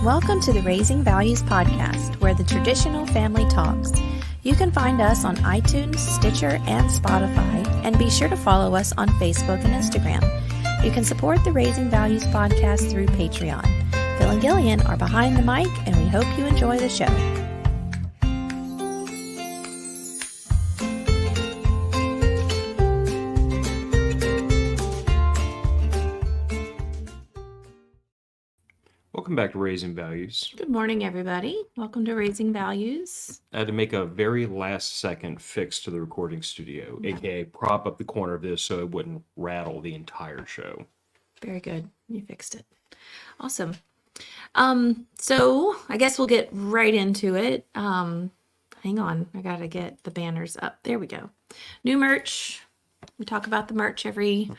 Welcome to the Raising Values podcast, where the traditional family talks. You can find us on iTunes, Stitcher, and Spotify, and be sure to follow us on Facebook and Instagram. You can support the Raising Values podcast through Patreon. Phil and Gillian are behind the mic, and we hope you enjoy the show. Welcome back to Raising Values. Good morning, everybody. Welcome to Raising Values. I had to make a very last second fix to the recording studio, aka prop up the corner of this so it wouldn't rattle the entire show. Very good. You fixed it. Awesome. So I guess we'll get right into it. Hang on. I got to get the banners up. There we go. New merch. We talk about the merch every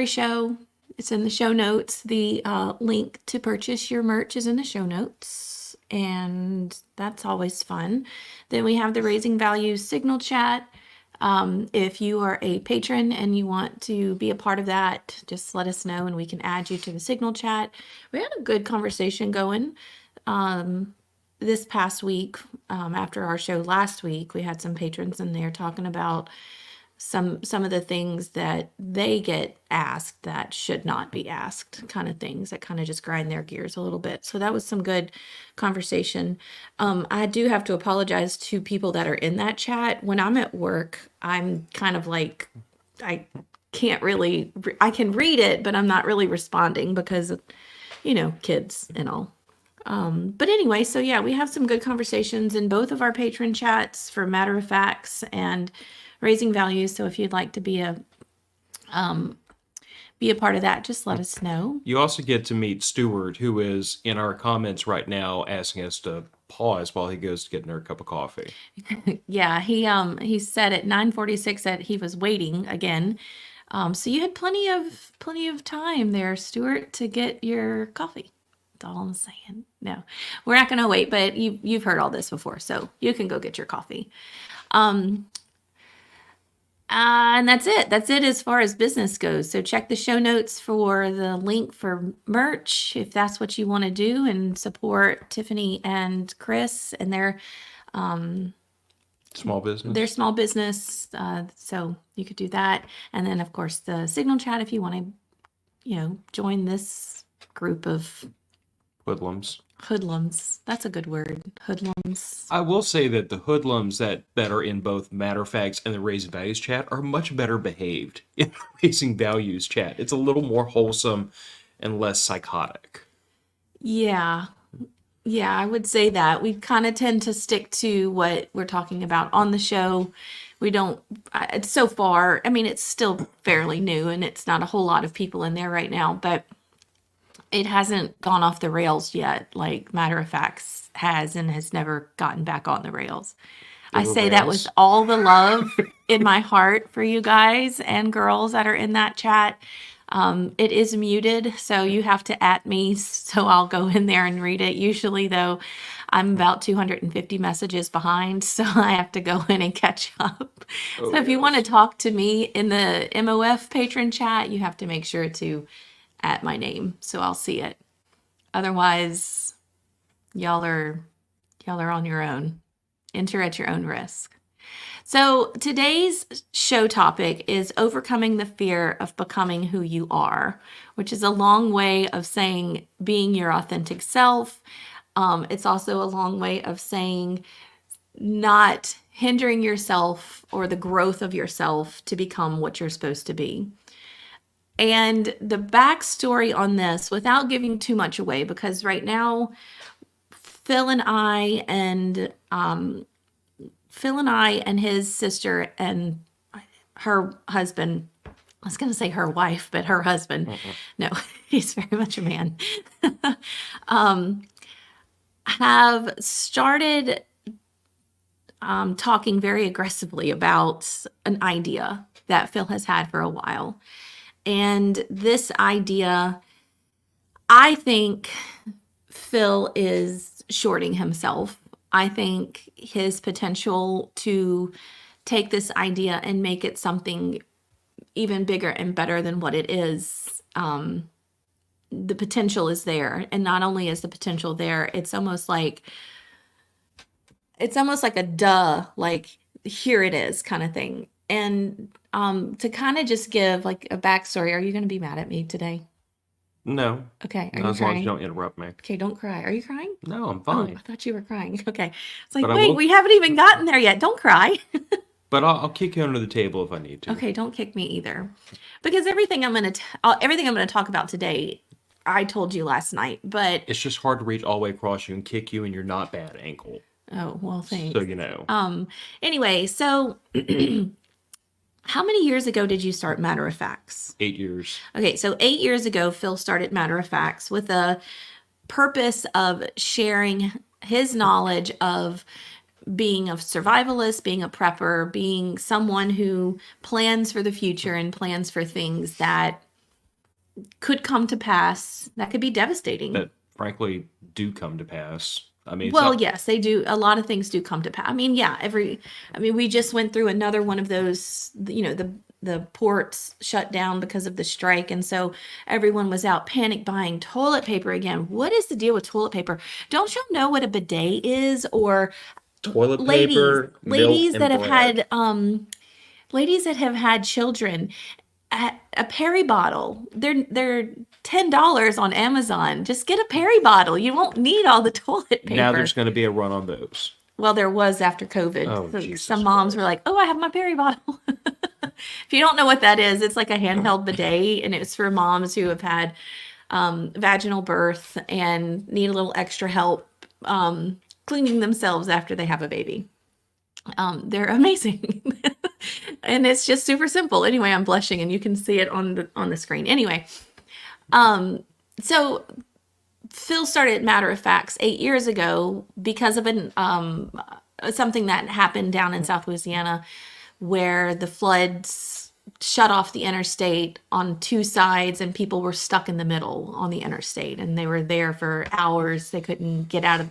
show. It's in the show notes. The link to purchase your merch is in the show notes, and that's always fun. Then we have the Raising Values Signal Chat. If you are a patron and you want to be a part of that, just let us know and we can add you to the Signal Chat. We had a good conversation going this past week. After our show last week, we had some patrons in there talking about some of the things that they get asked that should not be asked, kind of things that kind of just grind their gears a little bit. So that was some good conversation. I do have to apologize to people that are in that chat. When I'm at work, I'm kind of like, I can read it, but I'm not really responding because, kids and all. But anyway, so yeah, we have some good conversations in both of our patron chats for Matter of Facts and Raising Values. So if you'd like to be a part of that, just let us know. You also get to meet Stuart, who is in our comments right now asking us to pause while he goes to get another cup of coffee. Yeah, he said at 9:46 that he was waiting again. So you had plenty of time there, Stuart, to get your coffee. That's all I'm saying. No, we're not going to wait, but you've heard all this before, so you can go get your coffee. And that's it. That's it as far as business goes. So check the show notes for the link for merch if that's what you want to do, and support Tiffany and Chris and their small business. Their small business. So you could do that. And then, of course, the Signal Chat if you want to, join this group of hoodlums. Hoodlums. That's a good word. Hoodlums. I will say that the hoodlums that are in both Matter of Facts and the Raising Values chat are much better behaved in the Raising Values chat. It's a little more wholesome and less psychotic. Yeah, I would say that. We kind of tend to stick to what we're talking about on the show. We don't, so far, it's still fairly new and it's not a whole lot of people in there right now, but it hasn't gone off the rails yet, like Matter of Facts has, and has never gotten back on the rails. I say that with all the love in my heart for you guys and girls that are in that chat. It is muted, so you have to @ me, so I'll go in there and read it. Usually, though, I'm about 250 messages behind, so I have to go in and catch up. So if you want to talk to me in the MOF patron chat, you have to make sure to @ my name, so I'll see it. Otherwise, y'all are on your own. Enter at your own risk. So today's show topic is overcoming the fear of becoming who you are, which is a long way of saying being your authentic self. It's also a long way of saying not hindering yourself or the growth of yourself to become what you're supposed to be. And the backstory on this, without giving too much away, because right now, Phil and I and his sister and her husband, I was going to say her wife, but her husband, no, he's very much a man, have started talking very aggressively about an idea that Phil has had for a while. And this idea, I think Phil is shorting himself. I think his potential to take this idea and make it something even bigger and better than what it is the potential is there. And not only is the potential there, it's almost like a duh, like here it is kind of thing. And to kind of just give like a backstory, are you going to be mad at me today? No, Okay, are not you as long as you crying? don't interrupt me. Okay, don't cry. Are you crying? No, I'm Oh, I fine. thought you were crying. Okay. It's like, But I wait, will. we haven't even gotten there yet. Don't cry. But I'll kick you under the table if I need to. Okay, don't kick me either. Because everything I'm going to talk about today, I told you last night, but It's just hard to reach all the way across you and kick you in your not bad ankle. oh, well, So thanks. you know. Anyway, so how many years ago did you start Matter of Facts? 8 years. Okay, so 8 years ago, Phil started Matter of Facts with a purpose of sharing his knowledge of being a survivalist, being a prepper, being someone who plans for the future and plans for things that could come to pass that could be devastating. That frankly do come to pass. I mean, Well, yes, they do. A lot of things do come to pass. I mean, yeah, we just went through another one of those, the ports shut down because of the strike. And so everyone was out panic buying toilet paper again. What is the deal with toilet paper? Don't you know what a bidet is? Or toilet ladies, paper, milk, ladies that and have bread. ladies that have had children, a Perry bottle. They're $10 on Amazon. Just get a Perry bottle. You won't need all the toilet Now paper. there's going to be a run on those. Well, there was after COVID. Oh, So Jesus some moms were Christ. like, "Oh, I have my Perry bottle." If you don't know what that is, it's like a handheld bidet, and it's for moms who have had vaginal birth and need a little extra help cleaning themselves after they have a baby. They're amazing. And it's just super simple. Anyway, I'm blushing and you can see it on the screen. Anyway, so Phil started Matter of Facts 8 years ago because of something that happened down in South Louisiana where the floods shut off the interstate on two sides and people were stuck in the middle on the interstate, and they were there for hours. They couldn't get out of,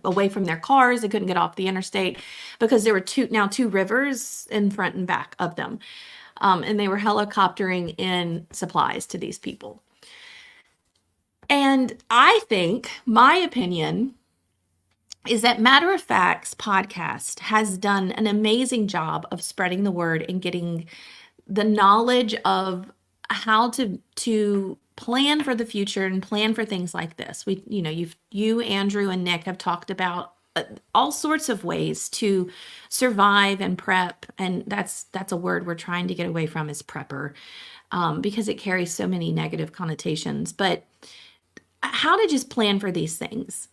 away from their cars. They couldn't get off the interstate because there were two rivers in front and back of them. And they were helicoptering in supplies to these people. And I think my opinion is that Matter of Facts podcast has done an amazing job of spreading the word and getting the knowledge of how to plan for the future and plan for things like this. You, Andrew, and Nick have talked about all sorts of ways to survive and prep, and that's a word we're trying to get away from, is prepper, because it carries so many negative connotations. But how to just plan for these things.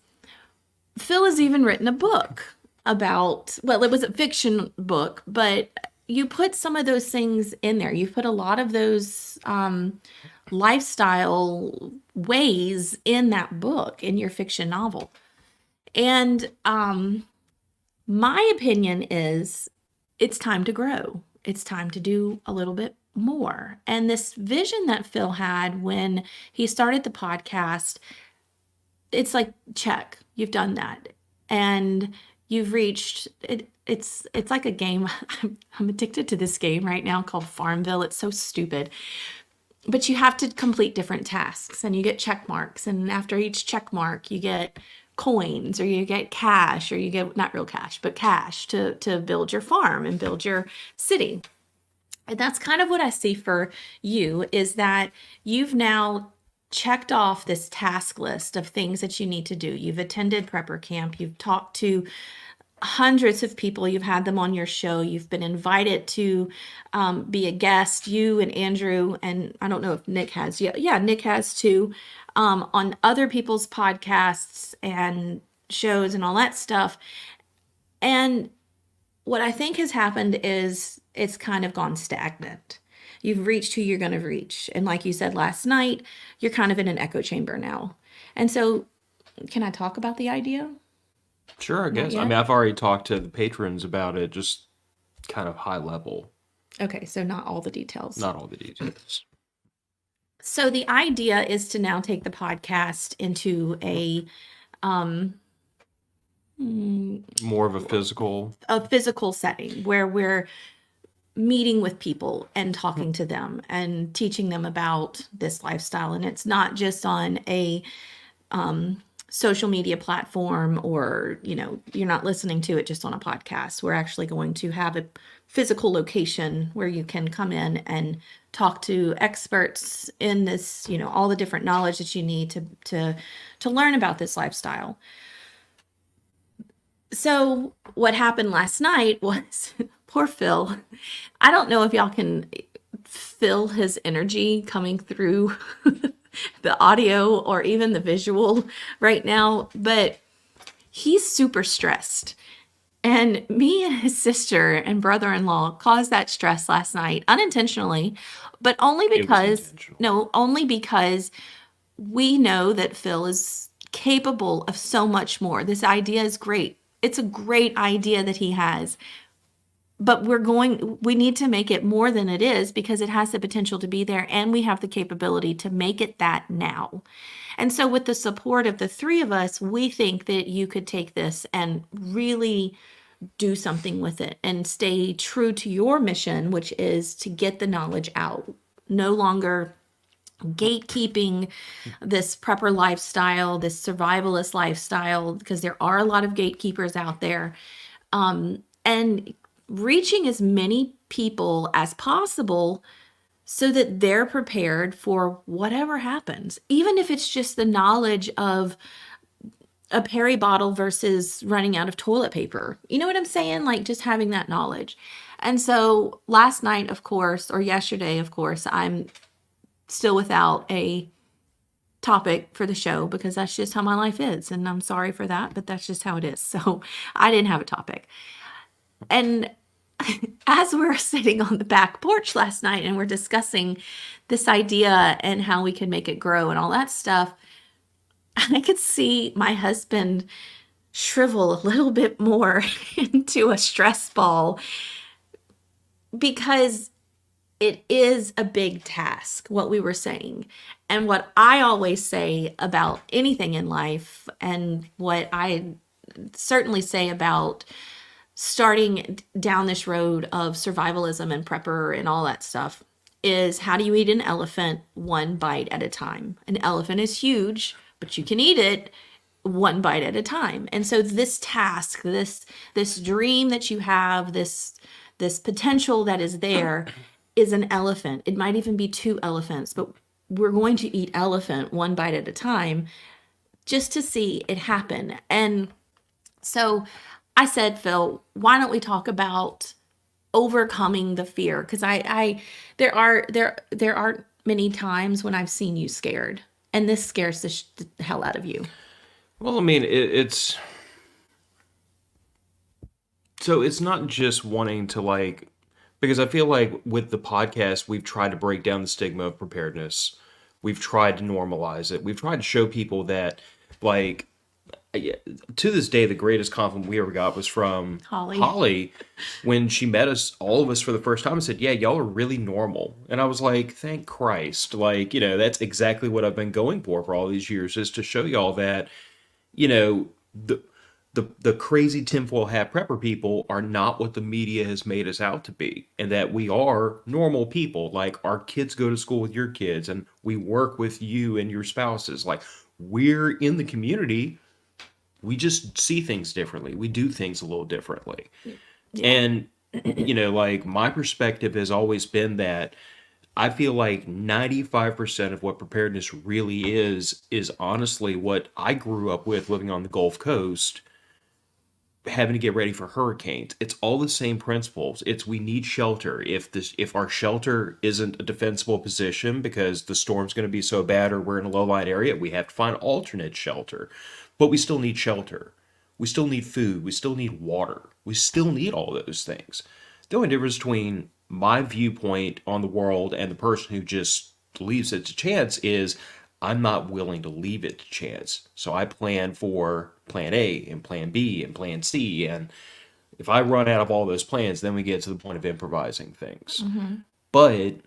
Phil has even written a book about, well, it was a fiction book, but you put some of those things in there. You put a lot of those lifestyle ways in that book, in your fiction novel. And my opinion is it's time to grow. It's time to do a little bit more. And this vision that Phil had when he started the podcast, it's like, check, you've done that. And you've reached it. It's like a game. I'm addicted to this game right now called Farmville. It's so stupid. But you have to complete different tasks and you get check marks. And after each check mark, you get coins, or you get cash, or you get not real cash, but cash to build your farm and build your city. And that's kind of what I see for you, is that you've now checked off this task list of things that you need to do. You've attended prepper camp. You've talked to hundreds of people. You've had them on your show. You've been invited to be a guest. You and Andrew, and I don't know if Nick has. Yeah, Nick has too, on other people's podcasts and shows and all that stuff. And what I think has happened is it's kind of gone stagnant. You've reached who you're going to reach. And like you said last night, you're kind of in an echo chamber now. And so, can I talk about the idea? Sure, I guess. I yet? mean, I've already talked to the patrons about it, just kind of high level, Okay, so not all the details. not all the details. So the idea is to now take the podcast into a More of a physical. physical setting where we're meeting with people and talking to them and teaching them about this lifestyle. And it's not just on a social media platform, or you're not listening to it just on a podcast. We're actually going to have a physical location where you can come in and talk to experts in this, all the different knowledge that you need to learn about this lifestyle. So what happened last night was poor Phil. I don't know if y'all can feel his energy coming through the audio or even the visual right now, but he's super stressed. And me and his sister and brother-in-law caused that stress last night unintentionally, but only because, only because we know that Phil is capable of so much more. This idea is great. It's a great idea that he has. But we need to make it more than it is, because it has the potential to be there, and we have the capability to make it that now. And so with the support of the three of us, we think that you could take this and really do something with it and stay true to your mission, which is to get the knowledge out. No longer gatekeeping this prepper lifestyle, this survivalist lifestyle, because there are a lot of gatekeepers out there. And reaching as many people as possible so that they're prepared for whatever happens, even if it's just the knowledge of a Perry bottle versus running out of toilet paper. You know what I'm saying? Like, just having that knowledge. And so last night, of course, or yesterday, of course, I'm still without a topic for the show, because that's just how my life is. And I'm sorry for that, but that's just how it is. So I didn't have a topic. And as we're sitting on the back porch last night and we're discussing this idea and how we can make it grow and all that stuff, I could see my husband shrivel a little bit more into a stress ball, because it is a big task, what we were saying. And what I always say about anything in life, and what I certainly say about starting down this road of survivalism and prepper and all that stuff, is how do you eat an elephant one bite at a time? An elephant is huge, but you can eat it one bite at a time. And so this task, this dream that you have, this potential that is there, is an elephant. It might even be two elephants, but we're going to eat elephant one bite at a time just to see it happen. And so I said, Phil, why don't we talk about overcoming the fear? Because there aren't many times when I've seen you scared, and this scares the hell out of you. Well, I mean, it's not just wanting to, because I feel like with the podcast, we've tried to break down the stigma of preparedness. We've tried to normalize it. We've tried to show people that, to this day, the greatest compliment we ever got was from Holly when she met us, all of us, for the first time, and said, "Yeah, y'all are really normal." And I was like, "Thank Christ!" That's exactly what I've been going for all these years, is to show y'all that, the crazy tinfoil hat prepper people are not what the media has made us out to be, and that we are normal people. Like, our kids go to school with your kids, and we work with you and your spouses. Like, we're in the community. We just see things differently. We do things a little differently. Yeah. And, my perspective has always been that I feel like 95% of what preparedness really is honestly what I grew up with living on the Gulf Coast, having to get ready for hurricanes. It's all the same principles. It's, we need shelter. If our shelter isn't a defensible position because the storm's going to be so bad, or we're in a low-lying area, we have to find alternate shelter. But we still need shelter. We still need food. We still need water. We still need all those things. The only difference between my viewpoint on the world and the person who just leaves it to chance is I'm not willing to leave it to chance. So I plan for plan A and plan B and plan C. And if I run out of all those plans, then we get to the point of improvising things. Mm-hmm. But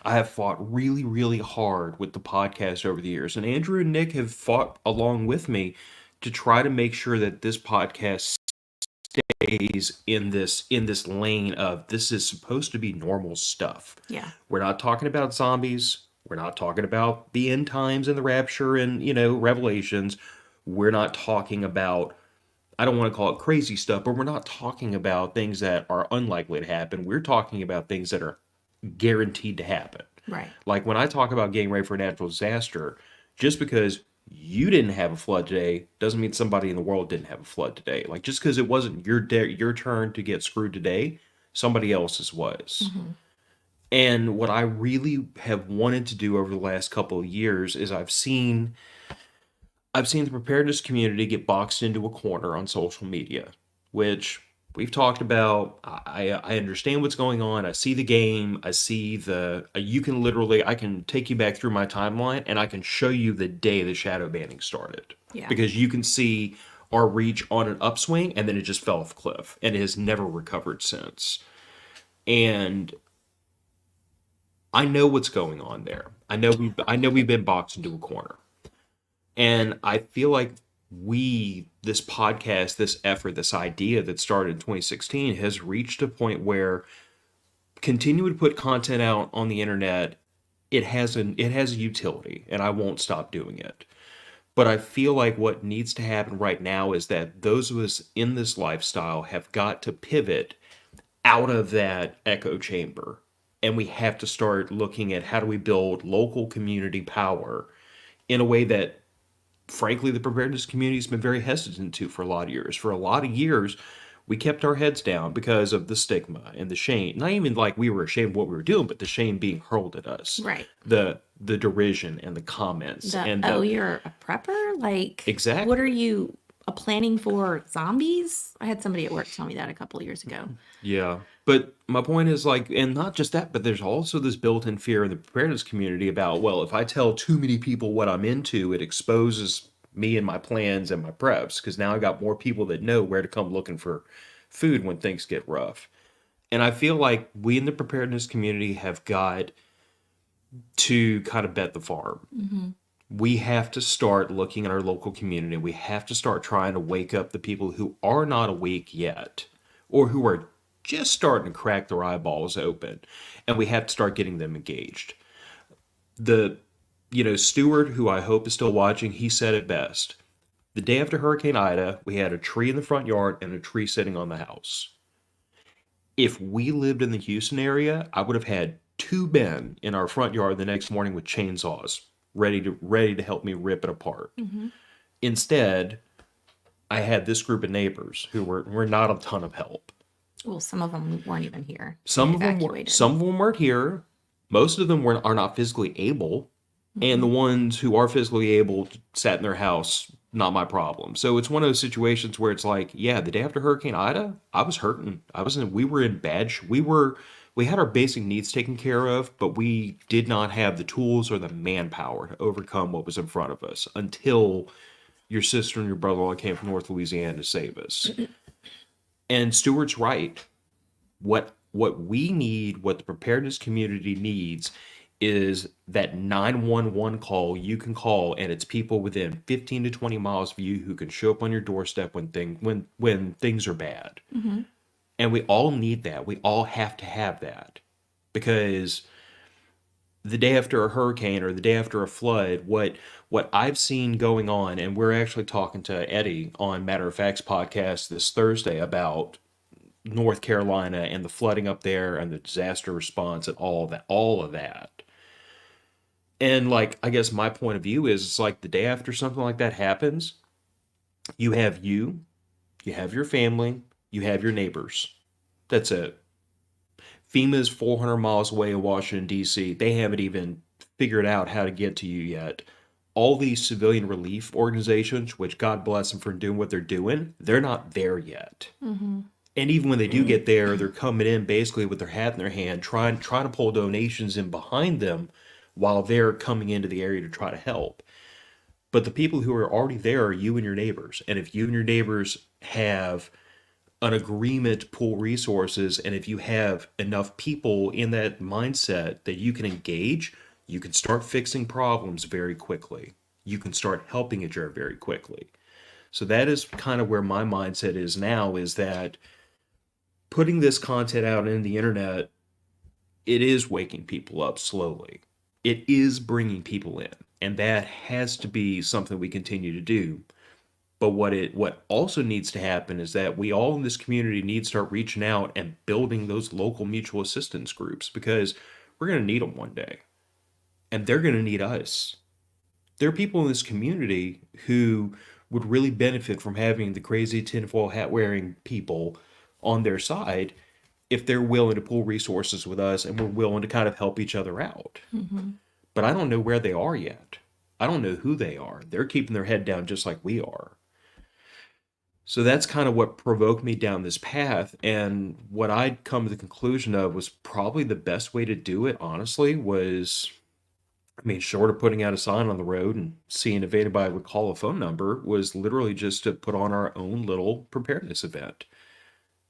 I have fought really, really hard with the podcast over the years. And Andrew and Nick have fought along with me to try to make sure that this podcast stays in this lane of this is supposed to be normal stuff. Yeah. We're not talking about zombies. We're not talking about the end times and the rapture and, revelations. We're not talking about, I don't want to call it crazy stuff, but we're not talking about things that are unlikely to happen. We're talking about things that are guaranteed to happen. Right. Like when I talk about getting ready for a natural disaster, just because you didn't have a flood today doesn't mean somebody in the world didn't have a flood today. Like just because it wasn't your turn to get screwed today, somebody else's was. Mm-hmm. And what I really have wanted to do over the last couple of years is I've seen the preparedness community get boxed into a corner on social media, which we've talked about. I understand what's going on. I see the game. I see you can literally, I can take you back through my timeline and I can show you the day the shadow banning started. Yeah. Because you can see our reach on an upswing and then it just fell off a cliff and it has never recovered since. And I know what's going on there. I know we've been boxed into a corner. And I feel like this podcast, this effort, this idea that started in 2016 has reached a point where continuing to put content out on the internet, it has a utility, and I won't stop doing it. But I feel like what needs to happen right now is that those of us in this lifestyle have got to pivot out of that echo chamber. And we have to start looking at how do we build local community power in a way that frankly, the preparedness community has been very hesitant to for a lot of years. For a lot of years, we kept our heads down because of the stigma and the shame. Not even like we were ashamed of what we were doing, but the shame being hurled at us. Right. The derision and the comments and Oh, the you're a prepper? Like, exactly. what are you planning for zombies? I had somebody at work tell me that a couple of years ago. Yeah. But my point is like, and not just that, but there's also this built-in fear in the preparedness community about, well, if I tell too many people what I'm into, it exposes me and my plans and my preps, because now I got more people that know where to come looking for food when things get rough. And I feel like we in the preparedness community have got to kind of bet the farm. Mm-hmm. We have to start looking at our local community. We have to start trying to wake up the people who are not awake yet or who are just starting to crack their eyeballs open. And we have to start getting them engaged. Stewart, who I hope is still watching, he said it best. The day after Hurricane Ida, we had a tree in the front yard and a tree sitting on the house. If we lived in the Houston area, I would have had two men in our front yard the next morning with chainsaws ready to help me rip it apart. Mm-hmm. Instead, I had this group of neighbors who were not a ton of help. Well, some of them weren't even here. Some Evacuated. of them weren't here. Most of them are not physically able. Mm-hmm. And the ones who are physically able sat in their house, not my problem. So it's one of those situations where it's like, yeah, the day after Hurricane Ida, I was hurting. We were in bad, we had our basic needs taken care of, but we did not have the tools or the manpower to overcome what was in front of us until your sister and your brother-in-law came from North Louisiana to save us. And Stewart's right. What we need, what the preparedness community needs, is that 911 call you can call, and it's people within 15 to 20 miles of you who can show up on your doorstep when things are bad. Mm-hmm. And we all need that. We all have to have that. Because the day after a hurricane or the day after a flood, what I've seen going on, and we're actually talking to Eddie on Matter of Facts podcast this Thursday about North Carolina and the flooding up there and the disaster response and all of that. And like, I guess my point of view is it's like the day after something like that happens, you have your family, you have your neighbors. That's it. FEMA's 400 miles away in Washington, D.C. They haven't even figured out how to get to you yet. All these civilian relief organizations, which God bless them for doing what they're doing, they're not there yet. Mm-hmm. And even when they do get there, they're coming in basically with their hat in their hand, trying to pull donations in behind them while they're coming into the area to try to help. But the people who are already there are you and your neighbors. And if you and your neighbors have an agreement to pool resources, and if you have enough people in that mindset that you can engage, you can start fixing problems very quickly. You can start helping each other very quickly. So that is kind of where my mindset is now, is that putting this content out in the internet, it is waking people up slowly. It is bringing people in, and that has to be something we continue to do. But what also needs to happen is that we all in this community need to start reaching out and building those local mutual assistance groups, because we're going to need them one day, and they're going to need us. There are people in this community who would really benefit from having the crazy tinfoil hat wearing people on their side if they're willing to pool resources with us and we're willing to kind of help each other out. But I don't know where they are yet. I don't know who they are. They're keeping their head down just like we are. So that's kind of what provoked me down this path. And what I'd come to the conclusion of was probably the best way to do it, honestly, was, I mean, short of putting out a sign on the road and seeing if anybody would call a phone number, was literally just to put on our own little preparedness event.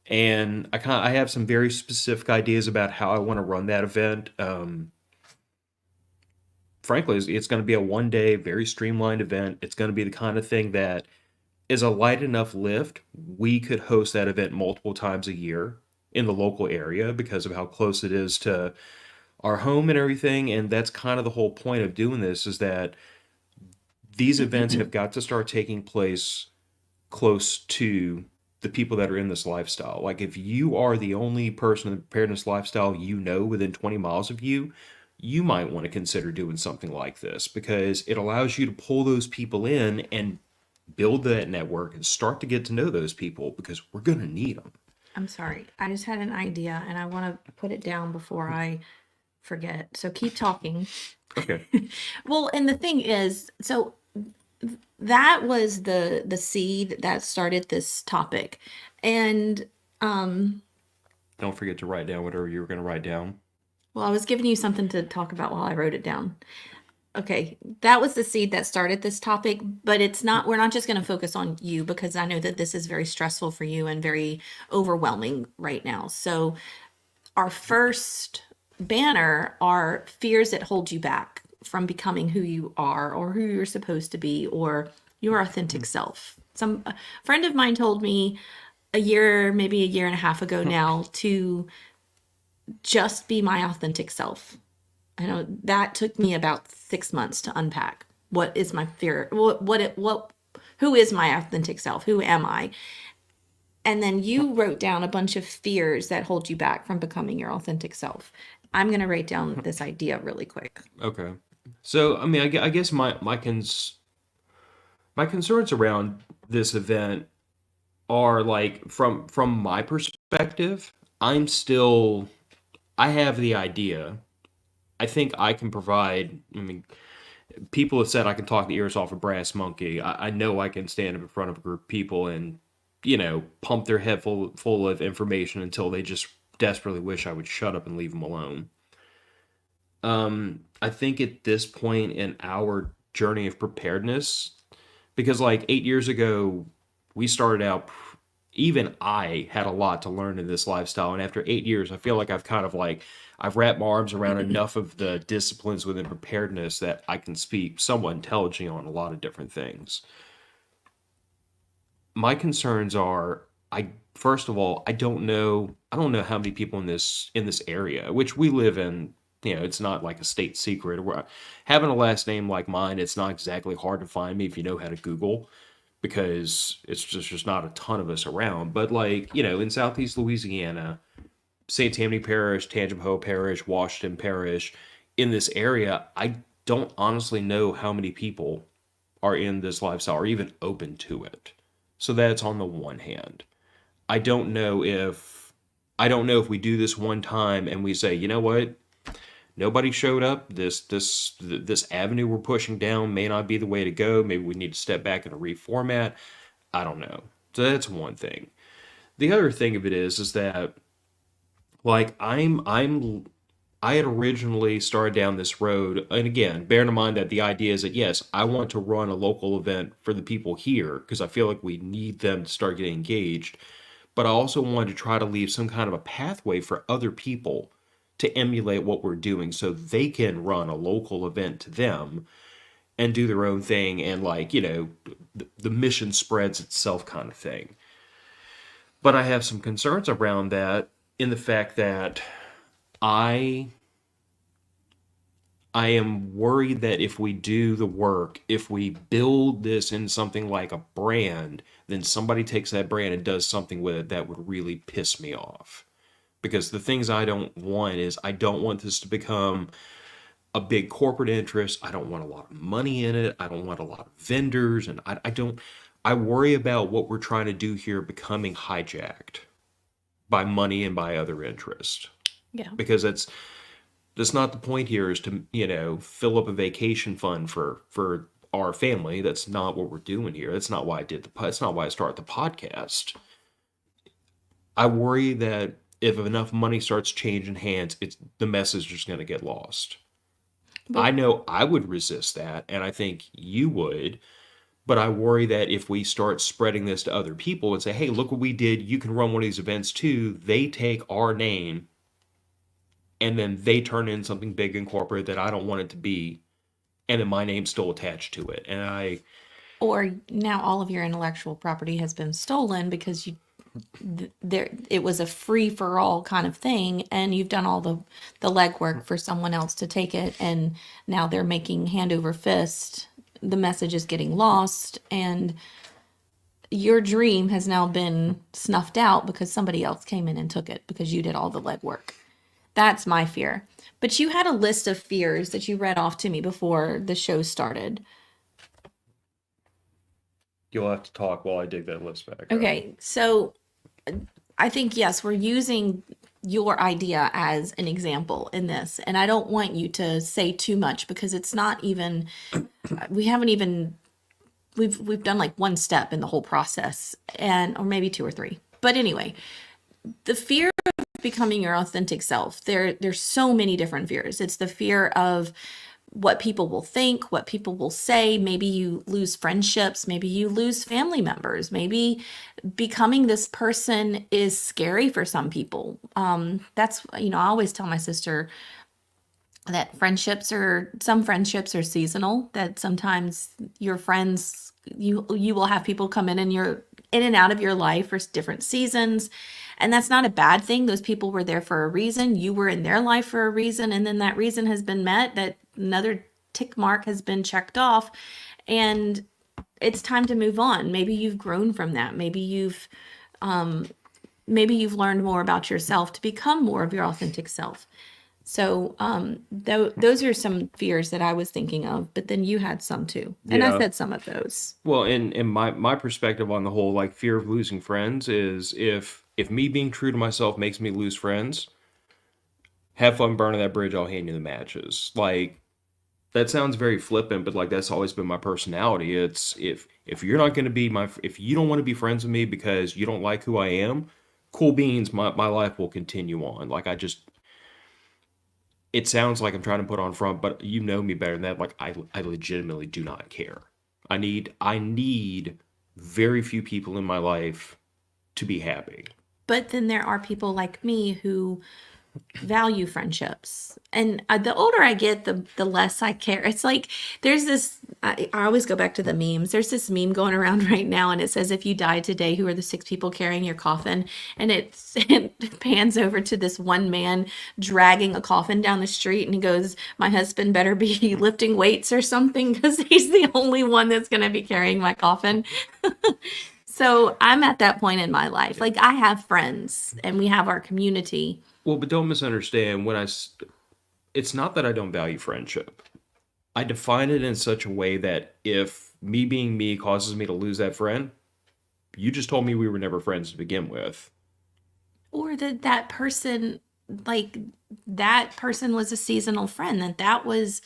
And I have some very specific ideas about how I want to run that event. Frankly, it's going to be a 1 day, very streamlined event. It's going to be the kind of thing that is a light enough lift. We could host that event multiple times a year in the local area because of how close it is to our home and everything. And that's kind of the whole point of doing this, is that these events have got to start taking place close to the people that are in this lifestyle. Like, if you are the only person in the preparedness lifestyle you know within 20 miles of you, you might want to consider doing something like this, because it allows you to pull those people in and build that network and start to get to know those people, because we're going to need them. I'm sorry. I just had an idea and I want to put it down before I forget. So keep talking. Okay. Well, and the thing is, so that was the seed that started this topic. And Don't forget to write down whatever you were going to write down. well, I was giving you something to talk about while I wrote it down. Okay, that was the seed that started this topic, but it's not, we're not just going to focus on you, because I know that this is very stressful for you and very overwhelming right now. So our first banner are fears that hold you back from becoming who you are or who you're supposed to be or your authentic self. A friend of mine told me maybe a year and a half ago now, to just be my authentic self. I know that took me about 6 months to unpack. What is my fear? Who is my authentic self? Who am I? And then you wrote down a bunch of fears that hold you back from becoming your authentic self. I'm going to write down this idea really quick. Okay. So, I mean, I guess my concerns around this event are, like, from my perspective, I have the idea. I think I can provide, I mean, people have said I can talk the ears off a brass monkey. I know I can stand up in front of a group of people and, pump their head full of information until they just desperately wish I would shut up and leave them alone. I think at this point in our journey of preparedness, because like 8 years ago, we started out, even I had a lot to learn in this lifestyle. And after 8 years, I feel like I've wrapped my arms around enough of the disciplines within preparedness that I can speak somewhat intelligently on a lot of different things. My concerns are, first of all, I don't know how many people in this area, which we live in. It's not like a state secret. Having a last name like mine, it's not exactly hard to find me if you know how to Google, because it's just not a ton of us around. But, like, in Southeast Louisiana, St. Tammany Parish, Tangipahoa Parish, Washington Parish, in this area, I don't honestly know how many people are in this lifestyle or even open to it. So that's on the one hand. I don't know if we do this one time and we say, you know what? Nobody showed up. This avenue we're pushing down may not be the way to go. Maybe we need to step back and reformat. I don't know. So that's one thing. The other thing of it is that, like, I had originally started down this road, and again, bearing in mind that the idea is that, yes, I want to run a local event for the people here because I feel like we need them to start getting engaged. But I also wanted to try to leave some kind of a pathway for other people to emulate what we're doing so they can run a local event to them. and do their own thing, and like, the mission spreads itself kind of thing. But I have some concerns around that in the fact that I I am worried that if we do the work, if we build this in something like a brand, then somebody takes that brand and does something with it that would really piss me off. Because the things I don't want is I don't want this to become a big corporate interest. I don't want a lot of money in it. I don't want a lot of vendors. And I don't, I worry about what we're trying to do here becoming hijacked by money and by other interests. Yeah. Because that's not the point here is to, fill up a vacation fund for our family. That's not what we're doing here. That's not why that's not why I started the podcast. I worry that if enough money starts changing hands, the message is just going to get lost. I But know I would resist that, and I think you would, but I worry that if we start spreading this to other people and say, hey, look what we did, you can run one of these events too, they take our name and then they turn in something big and corporate that I don't want it to be, and then my name's still attached to it. And or now all of your intellectual property has been stolen because there it was a free for all kind of thing, and you've done all the legwork for someone else to take it, and now they're making hand over fist. The message is getting lost, and your dream has now been snuffed out because somebody else came in and took it because you did all the legwork. That's my fear. But you had a list of fears that you read off to me before the show started. you'll have to talk while I dig that list back up. Okay, so I think, yes, we're using your idea as an example in this. And I don't want you to say too much because it's not even, we haven't even, we've done like one step in the whole process, and or maybe two or three. But anyway, the fear of becoming your authentic self, there's so many different fears. It's the fear of what people will think, what people will say. Maybe you lose friendships, maybe you lose family members, maybe becoming this person is scary for some people. That's, I always tell my sister that some friendships are seasonal, that sometimes your friends, you will have people come in and you're in and out of your life for different seasons. And that's not a bad thing. Those people were there for a reason. You were in their life for a reason. And then that reason has been met, that another tick mark has been checked off. And it's time to move on. Maybe you've grown from that. Maybe you've learned more about yourself to become more of your authentic self. So those are some fears that I was thinking of, but then you had some too. And I Yeah. said some of those. Well, and my perspective on the whole like fear of losing friends is if me being true to myself makes me lose friends, have fun burning that bridge. I'll hand you the matches. Like that sounds very flippant, but like that's always been my personality. It's if you're not going to be if you don't want to be friends with me because you don't like who I am, cool beans. My life will continue on. Like it sounds like I'm trying to put on front, but you know me better than that. Like I legitimately do not care. I need very few people in my life to be happy. But then there are people like me who value friendships. And the older I get, the less I care. It's like there's this, I always go back to the memes. There's this meme going around right now, and it says, if you died today, who are the 6 people carrying your coffin? And it pans over to this one man dragging a coffin down the street, and he goes, my husband better be lifting weights or something because he's the only one that's going to be carrying my coffin. So I'm at that point in my life. Like I have friends and we have our community. Well, but don't misunderstand it's not that I don't value friendship. I define it in such a way that if me being me causes me to lose that friend, you just told me we were never friends to begin with. Or that person, like that person was a seasonal friend, that was,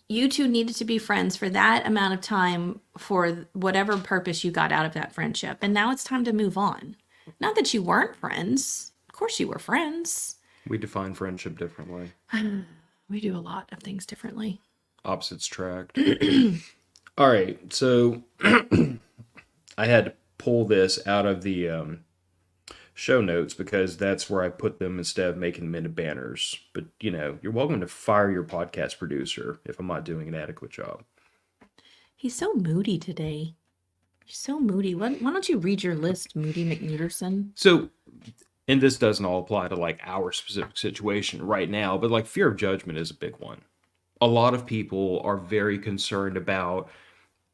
you two needed to be friends for that amount of time for whatever purpose you got out of that friendship. And now it's time to move on. Not that you weren't friends. Of course you were friends. We define friendship differently. We do a lot of things differently. Opposites attract. All right, so I had to pull this out of the show notes because that's where I put them instead of making them into banners. But, you're welcome to fire your podcast producer if I'm not doing an adequate job. He's so moody today. You're so moody. Why don't you read your list, Moody McNuderson? So, and this doesn't all apply to like our specific situation right now, but like fear of judgment is a big one. A lot of people are very concerned about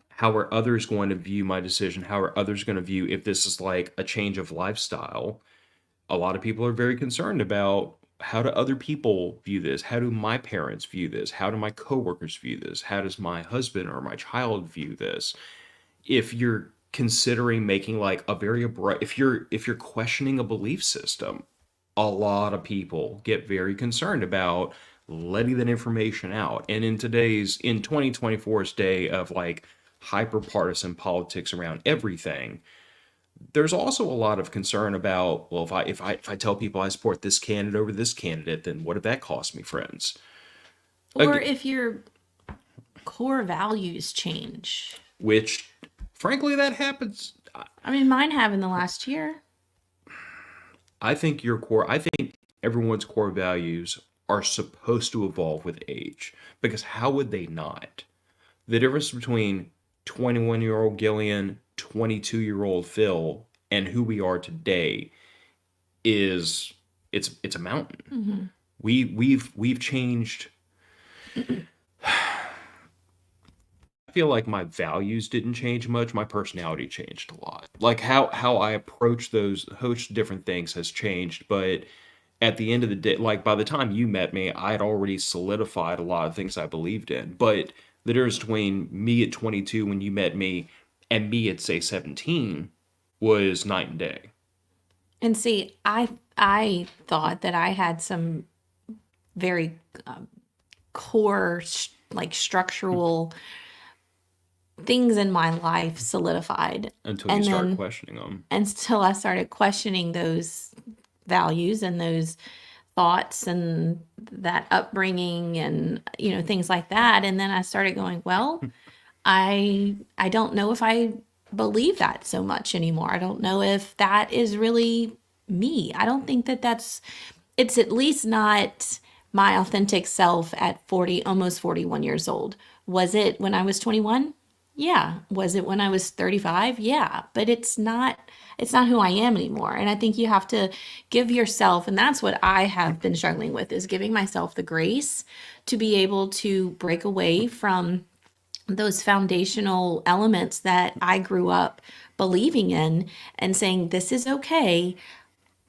how are others going to view my decision? How are others going to view if this is like a change of lifestyle? A lot of people are very concerned about how do other people view this? How do my parents view this? How do my coworkers view this? How does my husband or my child view this? If you're considering making like a very abrupt, if you're questioning a belief system, a lot of people get very concerned about letting that information out. And in 2024's day of like hyper partisan politics around everything, there's also a lot of concern about, well, if I tell people I support this candidate over this candidate, then what if that costs me friends? Or if your core values change. Which, frankly, that happens. I mean, mine have in the last year. I think everyone's core values are supposed to evolve with age, because how would they not? The difference between 21-year-old Gillian, 22-year-old Phil, and who we are today is it's a mountain. Mm-hmm. We've changed. I feel like my values didn't change much. My personality changed a lot. Like how I approach different things has changed, but at the end of the day, like by the time you met me, I had already solidified a lot of things I believed in. But the difference between me at 22 when you met me and me at say 17 was night and day. And see, I thought that I had some very core, like structural things in my life solidified. Until you start questioning them. Until I started questioning those values and those thoughts and that upbringing and things like that. And then I started going, well, I don't know if I believe that so much anymore. I don't know if that is really me. I don't think it's at least not my authentic self at 40, almost 41 years old. Was it when I was 21? Yeah. Was it when I was 35? Yeah. But it's not who I am anymore. And I think you have to give yourself, and that's what I have been struggling with, is giving myself the grace to be able to break away from those foundational elements that I grew up believing in and saying, this is okay.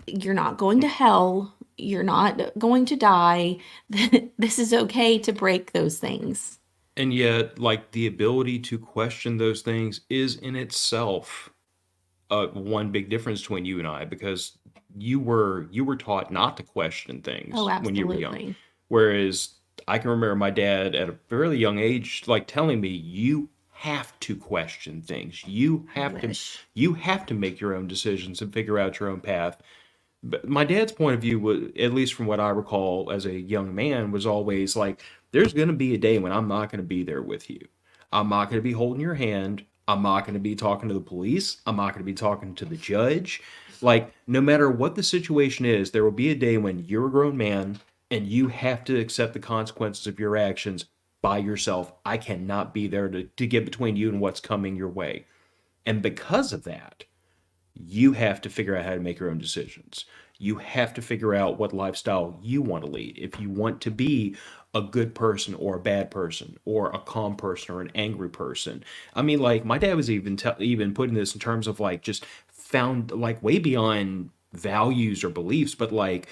You're not going to hell. You're not going to die. This is okay to break those things. And yet, like, the ability to question those things is in itself one big difference between you and I, because you were taught not to question things when you were young. Absolutely. Whereas I can remember my dad at a fairly young age, like telling me, you have to question things. You have to make your own decisions and figure out your own path. But my dad's point of view was, at least from what I recall as a young man, was always like, there's going to be a day when I'm not going to be there with you. I'm not going to be holding your hand. I'm not going to be talking to the police. I'm not going to be talking to the judge. Like, no matter what the situation is, there will be a day when you're a grown man and you have to accept the consequences of your actions by yourself. I cannot be there to get between you and what's coming your way. And because of that, you have to figure out how to make your own decisions. You have to figure out what lifestyle you want to lead. If you want to be a good person or a bad person or a calm person or an angry person. I mean, like, my dad was even putting this in terms of like just found like way beyond values or beliefs, but like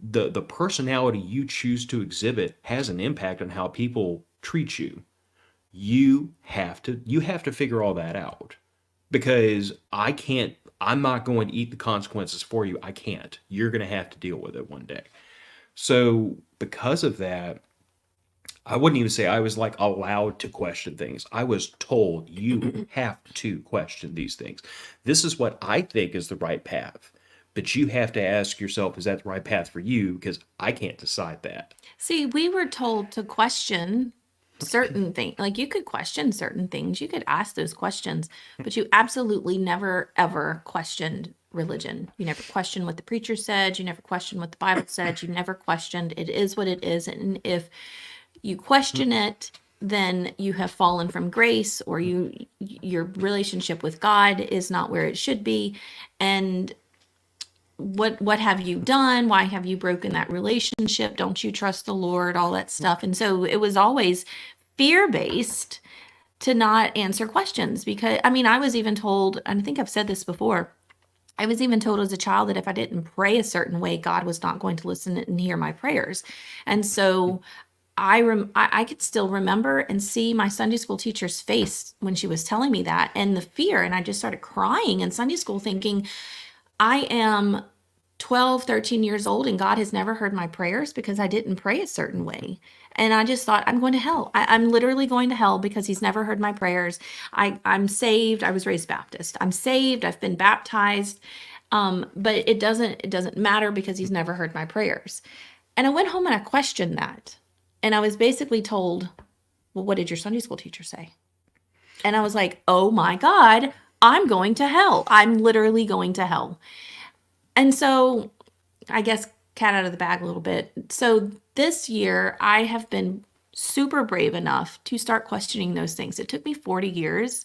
the personality you choose to exhibit has an impact on how people treat you. You have to figure all that out, because I'm not going to eat the consequences for you. I can't. You're going to have to deal with it one day. So because of that, I wouldn't even say I was like allowed to question things. I was told, you have to question these things. This is what I think is the right path. But you have to ask yourself, is that the right path for you? Because I can't decide that. See, we were told to question certain things. Like, you could question certain things. You could ask those questions, but you absolutely never, ever questioned religion. You never questioned what the preacher said. You never questioned what the Bible said. You never questioned, it is what it is. And if you question it, then you have fallen from grace, or your relationship with God is not where it should be. And what have you done? Why have you broken that relationship? Don't you trust the Lord? All that stuff. And so it was always fear-based to not answer questions, because I mean, I was even told, and I think I've said this before, I was even told as a child that if I didn't pray a certain way, God was not going to listen and hear my prayers. And so I could still remember and see my Sunday school teacher's face when she was telling me that, and the fear. And I just started crying in Sunday school thinking, I am 12, 13 years old, and God has never heard my prayers because I didn't pray a certain way. And I just thought, I'm going to hell. I'm literally going to hell because he's never heard my prayers. I'm saved. I was raised Baptist. I'm saved. I've been baptized. But it doesn't matter because he's never heard my prayers. And I went home and I questioned that. And I was basically told, well, what did your Sunday school teacher say? And I was like, oh my God, I'm going to hell. I'm literally going to hell. And so I guess cat out of the bag a little bit. So this year I have been super brave enough to start questioning those things. It took me 40 years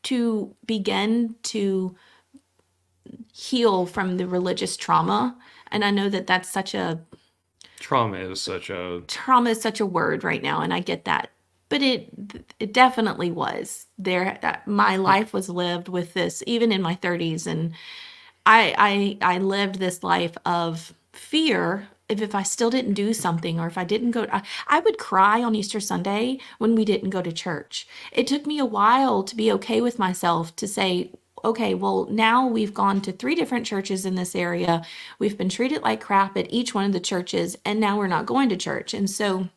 to begin to heal from the religious trauma. And I know that that's such a Trauma is such a word right now, and I get that. But it definitely was there. My life was lived with this, even in my 30s, and I lived this life of fear. If I still didn't do something, or if I didn't go, I would cry on Easter Sunday when we didn't go to church. It took me a while to be okay with myself to say, okay, well, now we've gone to 3 different churches in this area. We've been treated like crap at each one of the churches, and now we're not going to church. And so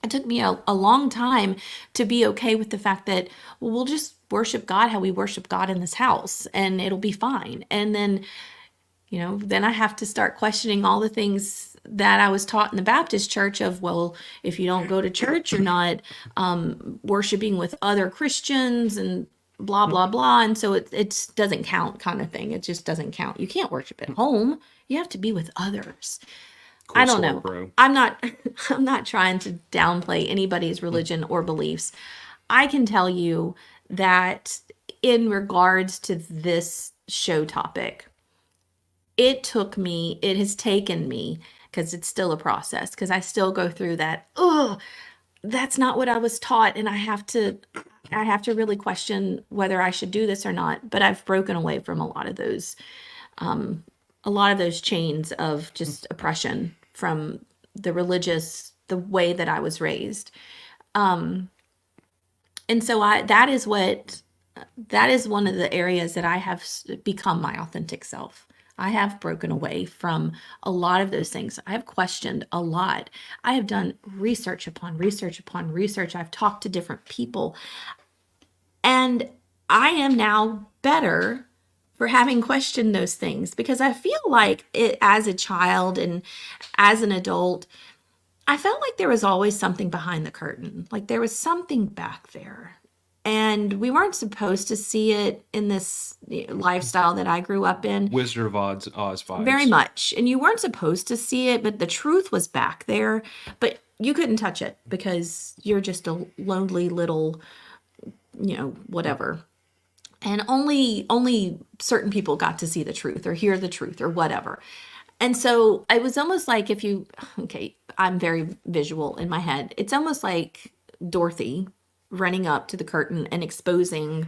it took me a long time to be okay with the fact that, well, we'll just worship God how we worship God in this house, and it'll be fine. And then, then I have to start questioning all the things that I was taught in the Baptist church of, well, if you don't go to church, you're not worshiping with other Christians and blah, blah, blah. And so it doesn't count, kind of thing. It just doesn't count. You can't worship at home. You have to be with others. I don't know. bro. I'm not trying to downplay anybody's religion or beliefs. I can tell you that in regards to this show topic, it has taken me, because it's still a process, because I still go through that, oh, that's not what I was taught, and I have to really question whether I should do this or not. But I've broken away from a lot of those chains of just oppression from the way that I was raised. And so that is one of the areas that I have become my authentic self. I have broken away from a lot of those things. I have questioned a lot. I have done research upon research upon research. I've talked to different people. And I am now better for having questioned those things, because I feel like as a child and as an adult, I felt like there was always something behind the curtain. Like there was something back there. And we weren't supposed to see it in this lifestyle that I grew up in. Wizard of Oz vibes. Very much. And you weren't supposed to see it, but the truth was back there. But you couldn't touch it because you're just a lonely little, whatever. And only certain people got to see the truth or hear the truth or whatever. And so it was almost like I'm very visual in my head. It's almost like Dorothy running up to the curtain and exposing,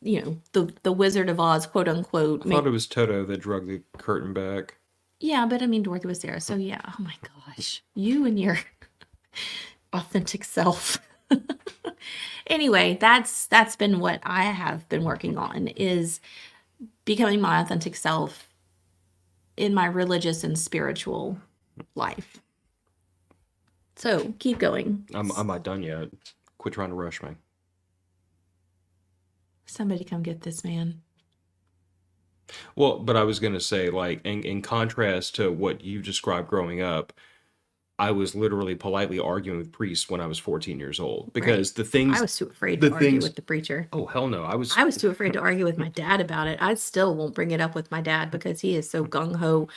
the Wizard of Oz, quote unquote. I thought it was Toto that drug the curtain back. Yeah, but I mean, Dorothy was there. So yeah, oh my gosh, you and your authentic self. Anyway, that's been what I have been working on, is becoming my authentic self in my religious and spiritual life. So keep going. I'm not done yet. Quit trying to rush me. Somebody come get this man. Well, but I was going to say, like, in contrast to what you described growing up, I was literally politely arguing with priests when I was 14 years old, because Right. the things, I was too afraid to argue with the preacher. oh, hell no. I was too afraid to argue with my dad about it. I still won't bring it up with my dad because he is so gung-ho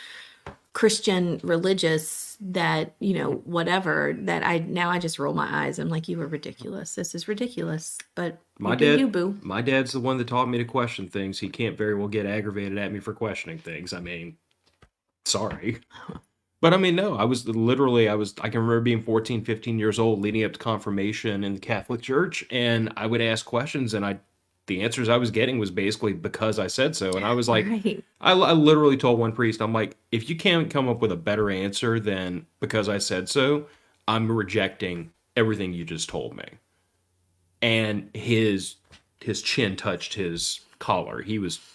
Christian religious that, whatever, that I just roll my eyes. I'm like, you are ridiculous. This is ridiculous. But you My do you, dad, boo. my dad's the one that taught me to question things. He can't very well get aggravated at me for questioning things. Sorry. But no, I can remember being 14, 15 years old, leading up to confirmation in the Catholic Church, and I would ask questions, and the answers I was getting was basically because I said so. And I was like, Right. I literally told one priest, I'm like, if you can't come up with a better answer than because I said so, I'm rejecting everything you just told me. And his chin touched his collar.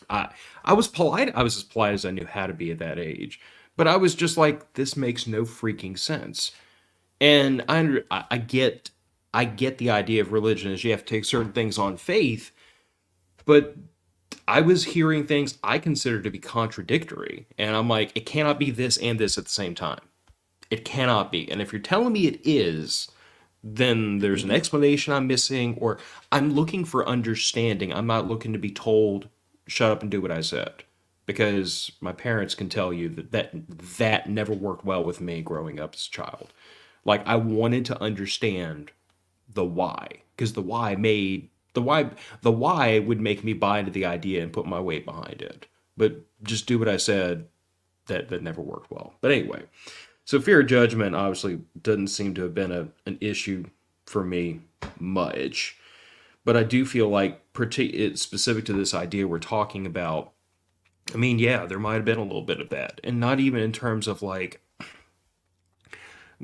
I was polite. I was as polite as I knew how to be at that age. But I was just like, this makes no freaking sense. And I get the idea of religion is you have to take certain things on faith, but I was hearing things I consider to be contradictory, and I'm like, it cannot be this and this at the same time. It cannot be. And if you're telling me it is, then there's an explanation I'm missing, or I'm looking for understanding. I'm not looking to be told, shut up and do what I said. Because my parents can tell you that never worked well with me growing up as a child. Like, I wanted to understand the why. Because the why would make me buy into the idea and put my weight behind it. But just do what I said, that never worked well. But anyway, so fear of judgment obviously doesn't seem to have been an issue for me much. But I do feel like it's specific to this idea we're talking about. Yeah, there might have been a little bit of that. And not even in terms of like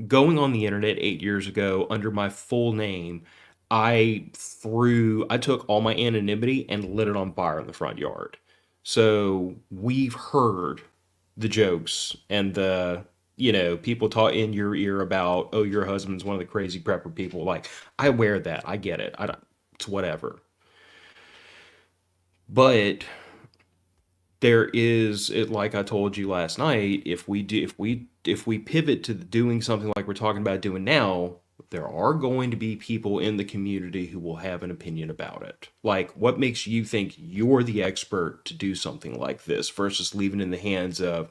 going on the internet 8 years ago under my full name. I took all my anonymity and lit it on fire in the front yard. So we've heard the jokes and people talk in your ear about, oh, your husband's one of the crazy prepper people. Like, I wear that. I get it. It's whatever. But there is it, like I told you last night, if we pivot to doing something like we're talking about doing now, there are going to be people in the community who will have an opinion about it. Like, what makes you think you're the expert to do something like this versus leaving it in the hands of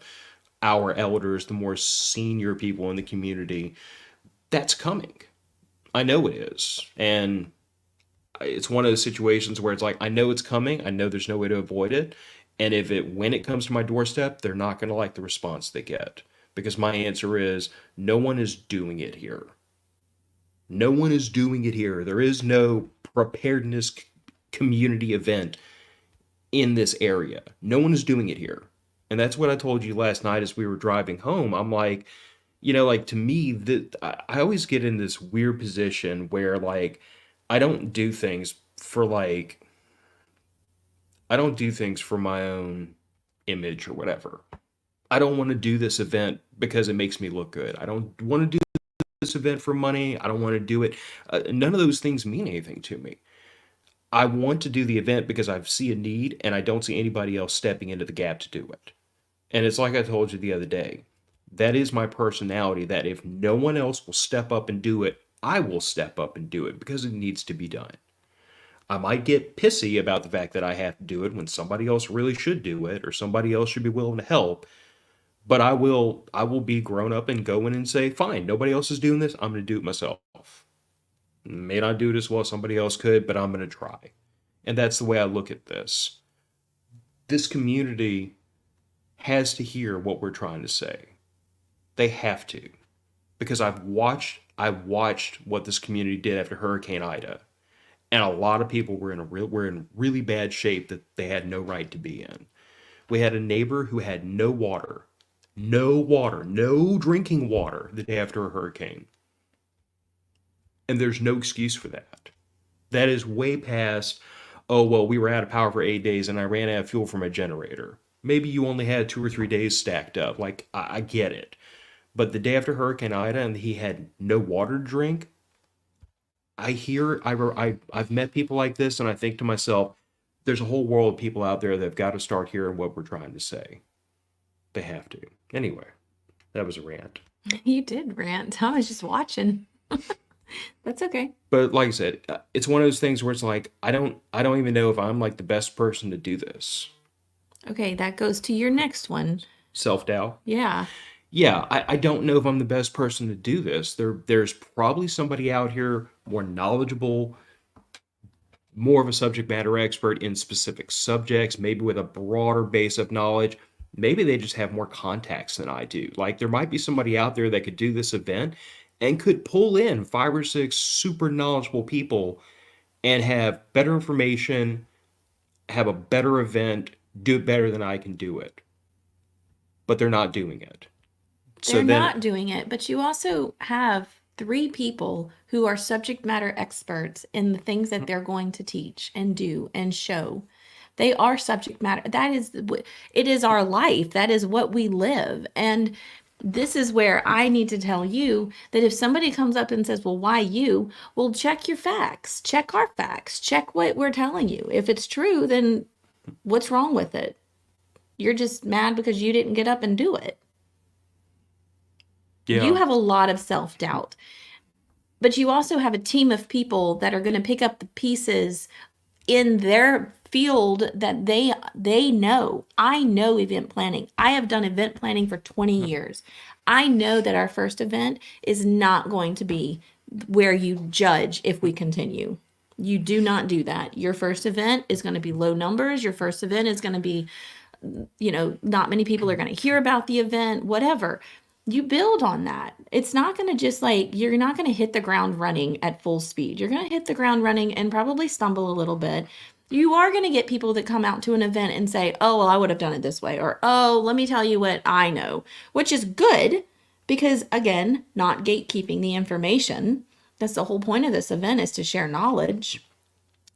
our elders, the more senior people in the community? That's coming. I know it is. And it's one of those situations where it's like, I know it's coming. I know there's no way to avoid it. And when it comes to my doorstep, they're not going to like the response they get. Because my answer is, no one is doing it here. No one is doing it here. There is no preparedness community event in this area. No one is doing it here. And that's what I told you last night as we were driving home. I'm like, like, to me, I always get in this weird position where, like, I don't do things for my own image or whatever. I don't want to do this event because it makes me look good. I don't want to do this event for money. I don't want to do it. None of those things mean anything to me. I want to do the event because I see a need and I don't see anybody else stepping into the gap to do it. And it's like I told you the other day. That is my personality, that if no one else will step up and do it, I will step up and do it because it needs to be done. I might get pissy about the fact that I have to do it when somebody else really should do it or somebody else should be willing to help. But I will be grown up and go in and say, fine, nobody else is doing this. I'm going to do it myself. May not do it as well as somebody else could, but I'm going to try. And that's the way I look at this. This community has to hear what we're trying to say. They have to. Because I've watched what this community did after Hurricane Ida. And a lot of people were in really bad shape that they had no right to be in. We had a neighbor who had no water, no drinking water the day after a hurricane. And there's no excuse for that. That is way past, oh, well, we were out of power for 8 days and I ran out of fuel for my generator. Maybe you only had 2 or 3 days stacked up. Like, I get it. But the day after Hurricane Ida and he had no water to drink, I've met people like this and I think to myself, there's a whole world of people out there that have got to start hearing what we're trying to say. They have to. Anyway, that was a rant. You did rant. I was just watching. That's okay. But like I said, it's one of those things where it's like, I don't even know if I'm like the best person to do this. Okay, that goes to your next one. Self-doubt. Yeah. Yeah, I don't know if I'm the best person to do this. There's probably somebody out here more knowledgeable, more of a subject matter expert in specific subjects, maybe with a broader base of knowledge. Maybe they just have more contacts than I do. Like there might be somebody out there that could do this event and could pull in 5 or 6 super knowledgeable people and have better information, have a better event, do it better than I can do it. But they're not doing it. So They're then, not doing it, but you also have three people who are subject matter experts in the things that they're going to teach and do and show. They are subject matter. That is, it is our life. That is what we live. And this is where I need to tell you that if somebody comes up and says, well, why you? Well, check your facts, check our facts, check what we're telling you. If it's true, then what's wrong with it? You're just mad because you didn't get up and do it. You yeah, have a lot of self doubt, but you also have a team of people that are going to pick up the pieces in their field that they know. I know event planning. I have done event planning for 20 years. I know that our first event is not going to be where you judge if we continue. You do not do that. Your first event is going to be low numbers. Your first event is going to be, not many people are going to hear about the event, whatever. You build on that. It's not going to just like, you're not going to hit the ground running at full speed. You're going to hit the ground running and probably stumble a little bit. You are going to get people that come out to an event and say, oh, well, I would have done it this way. Or, oh, let me tell you what I know, which is good because, again, not gatekeeping the information. That's the whole point of this event is to share knowledge.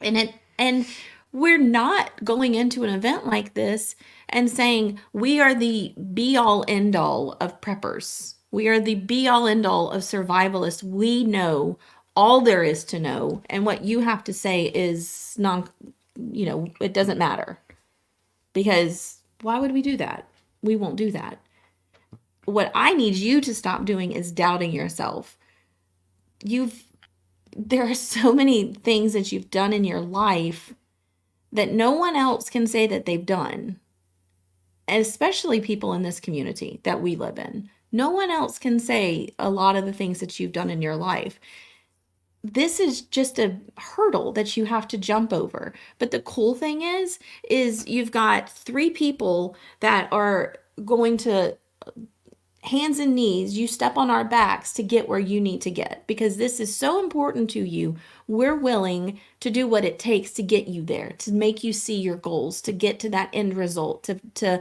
And we're not going into an event like this and saying we are the be all end all of preppers. We are the be all end all of survivalists. We know all there is to know, and what you have to say is it doesn't matter. Because why would we do that? We won't do that. What I need you to stop doing is doubting yourself. You've There are so many things that you've done in your life that no one else can say that they've done, especially people in this community that we live in. No one else can say a lot of the things that you've done in your life. This is just a hurdle that you have to jump over. But the cool thing is you've got three people that are going to hands and knees, you step on our backs to get where you need to get because this is so important to you. We're willing to do what it takes to get you there, to make you see your goals, to get to that end result, to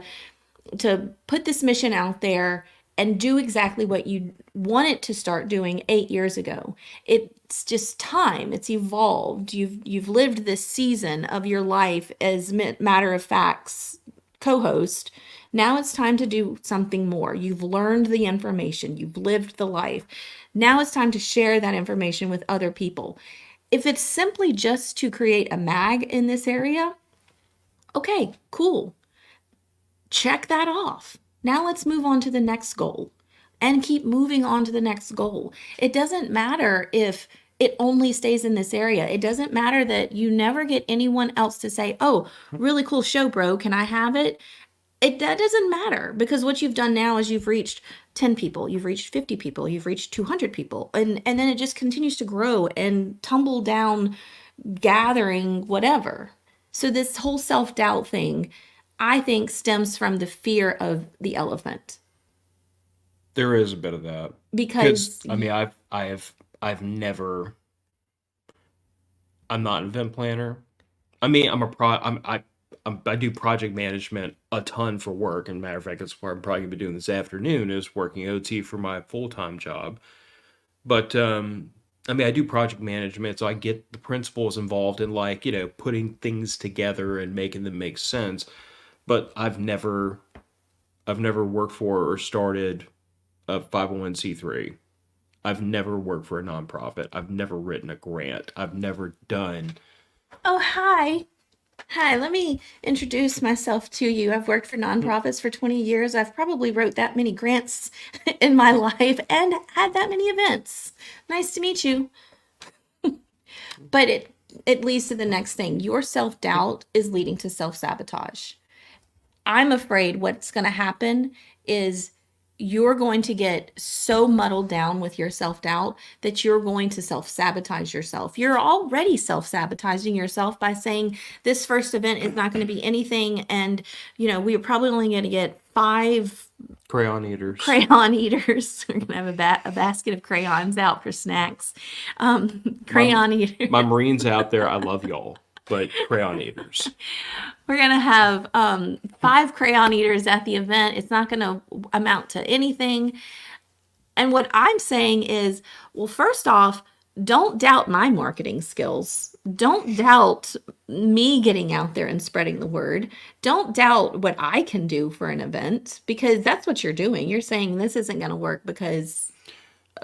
put this mission out there and do exactly what you wanted to start doing 8 years ago. It's just time. It's evolved. You've lived this season of your life as matter of facts co-host. Now it's time to do something more. You've learned the information, you've lived the life. Now it's time to share that information with other people. If it's simply just to create a mag in this area, okay, cool. Check that off. Now let's move on to the next goal and keep moving on to the next goal. It doesn't matter if it only stays in this area. It doesn't matter that you never get anyone else to say, oh, really cool show, bro. Can I have it? That doesn't matter because what you've done now is you've reached 10 people, you've reached 50 people, you've reached 200 people, and then it just continues to grow and tumble down, gathering whatever. So this whole self-doubt thing, I think, stems from the fear of the elephant there is a bit of that. Because because I mean, I've never. I'm not an event planner. I mean, I do project management a ton for work. And matter of fact, that's what I'm probably gonna be doing this afternoon is working OT for my full time job. But I mean, I do project management, so I get the principles involved in like putting things together and making them make sense. But I've never worked for or started a 501(c)(3). I've never worked for a nonprofit. I've never written a grant. I've never done. oh, hi. Hi, let me introduce myself to you. I've worked for nonprofits for 20 years. I've probably wrote that many grants in my life and had that many events. Nice to meet you. But it leads to the next thing. Your self-doubt is leading to self-sabotage. I'm afraid what's going to happen is you're going to get so muddled down with your self doubt that you're going to self sabotage yourself. You're already self sabotaging yourself by saying this first event is not going to be anything. And, we're probably only going to get 5 Crayon eaters. crayon eaters. We're going to have a basket of crayons out for snacks. My Crayon eaters. my Marines out there, I love y'all, but crayon eaters. We're going to have 5 crayon eaters at the event. It's not going to amount to anything. And what I'm saying is, well, first off, don't doubt my marketing skills. Don't doubt me getting out there and spreading the word. Don't doubt what I can do for an event, because that's what you're doing. You're saying this isn't going to work because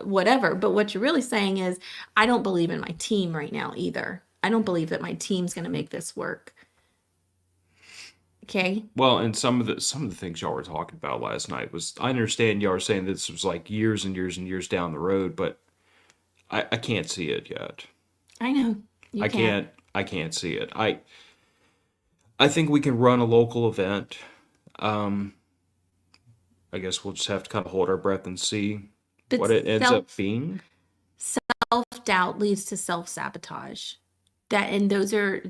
whatever. But what you're really saying is, I don't believe in my team right now either. I don't believe that my team's going to make this work. Okay. Well, and some of the things y'all were talking about last night was, I understand y'all were saying this was like years and years and years down the road, but I can't see it yet. I know. You I can't. can't see it. I think we can run a local event. Um, I guess we'll just have to kind of hold our breath and see But what it ends up being. self-doubt leads to self-sabotage. And those are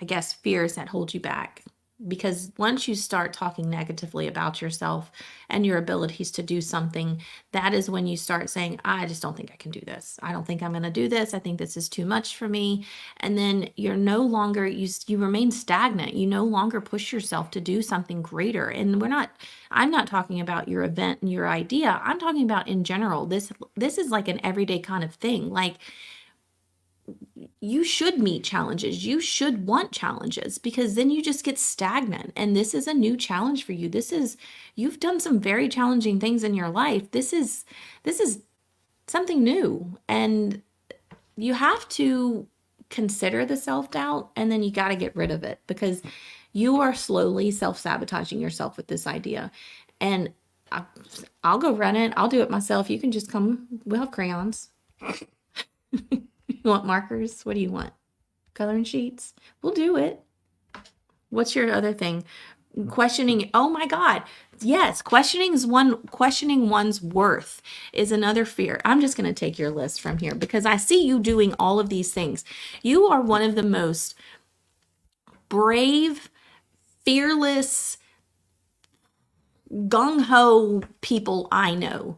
I guess fears that hold you back, because once you start talking negatively about yourself and your abilities to do something, that is when you start saying, I just don't think I can do this. I don't think I'm going to do this. I think this is too much for me. And then you're no longer, you remain stagnant. You no longer push yourself to do something greater. And I'm not talking about your event and your idea. I'm talking about in general. This is like an everyday kind of thing. Like, you should meet challenges. You should want challenges, because then you just get stagnant. And this is a new challenge for you. You've done some very challenging things in your life. This is something new. And you have to consider the self-doubt, and then you got to get rid of it, because you are slowly self-sabotaging yourself with this idea. And I'll go run it. I'll do it myself. You can just come. We'll have crayons. You want markers? What do you want? Coloring sheets? We'll do it. What's your other thing? Questioning. Oh my God. Yes. Questioning one's worth is another fear. I'm just going to take your list from here, because I see you doing all of these things. You are one of the most brave, fearless, gung-ho people I know.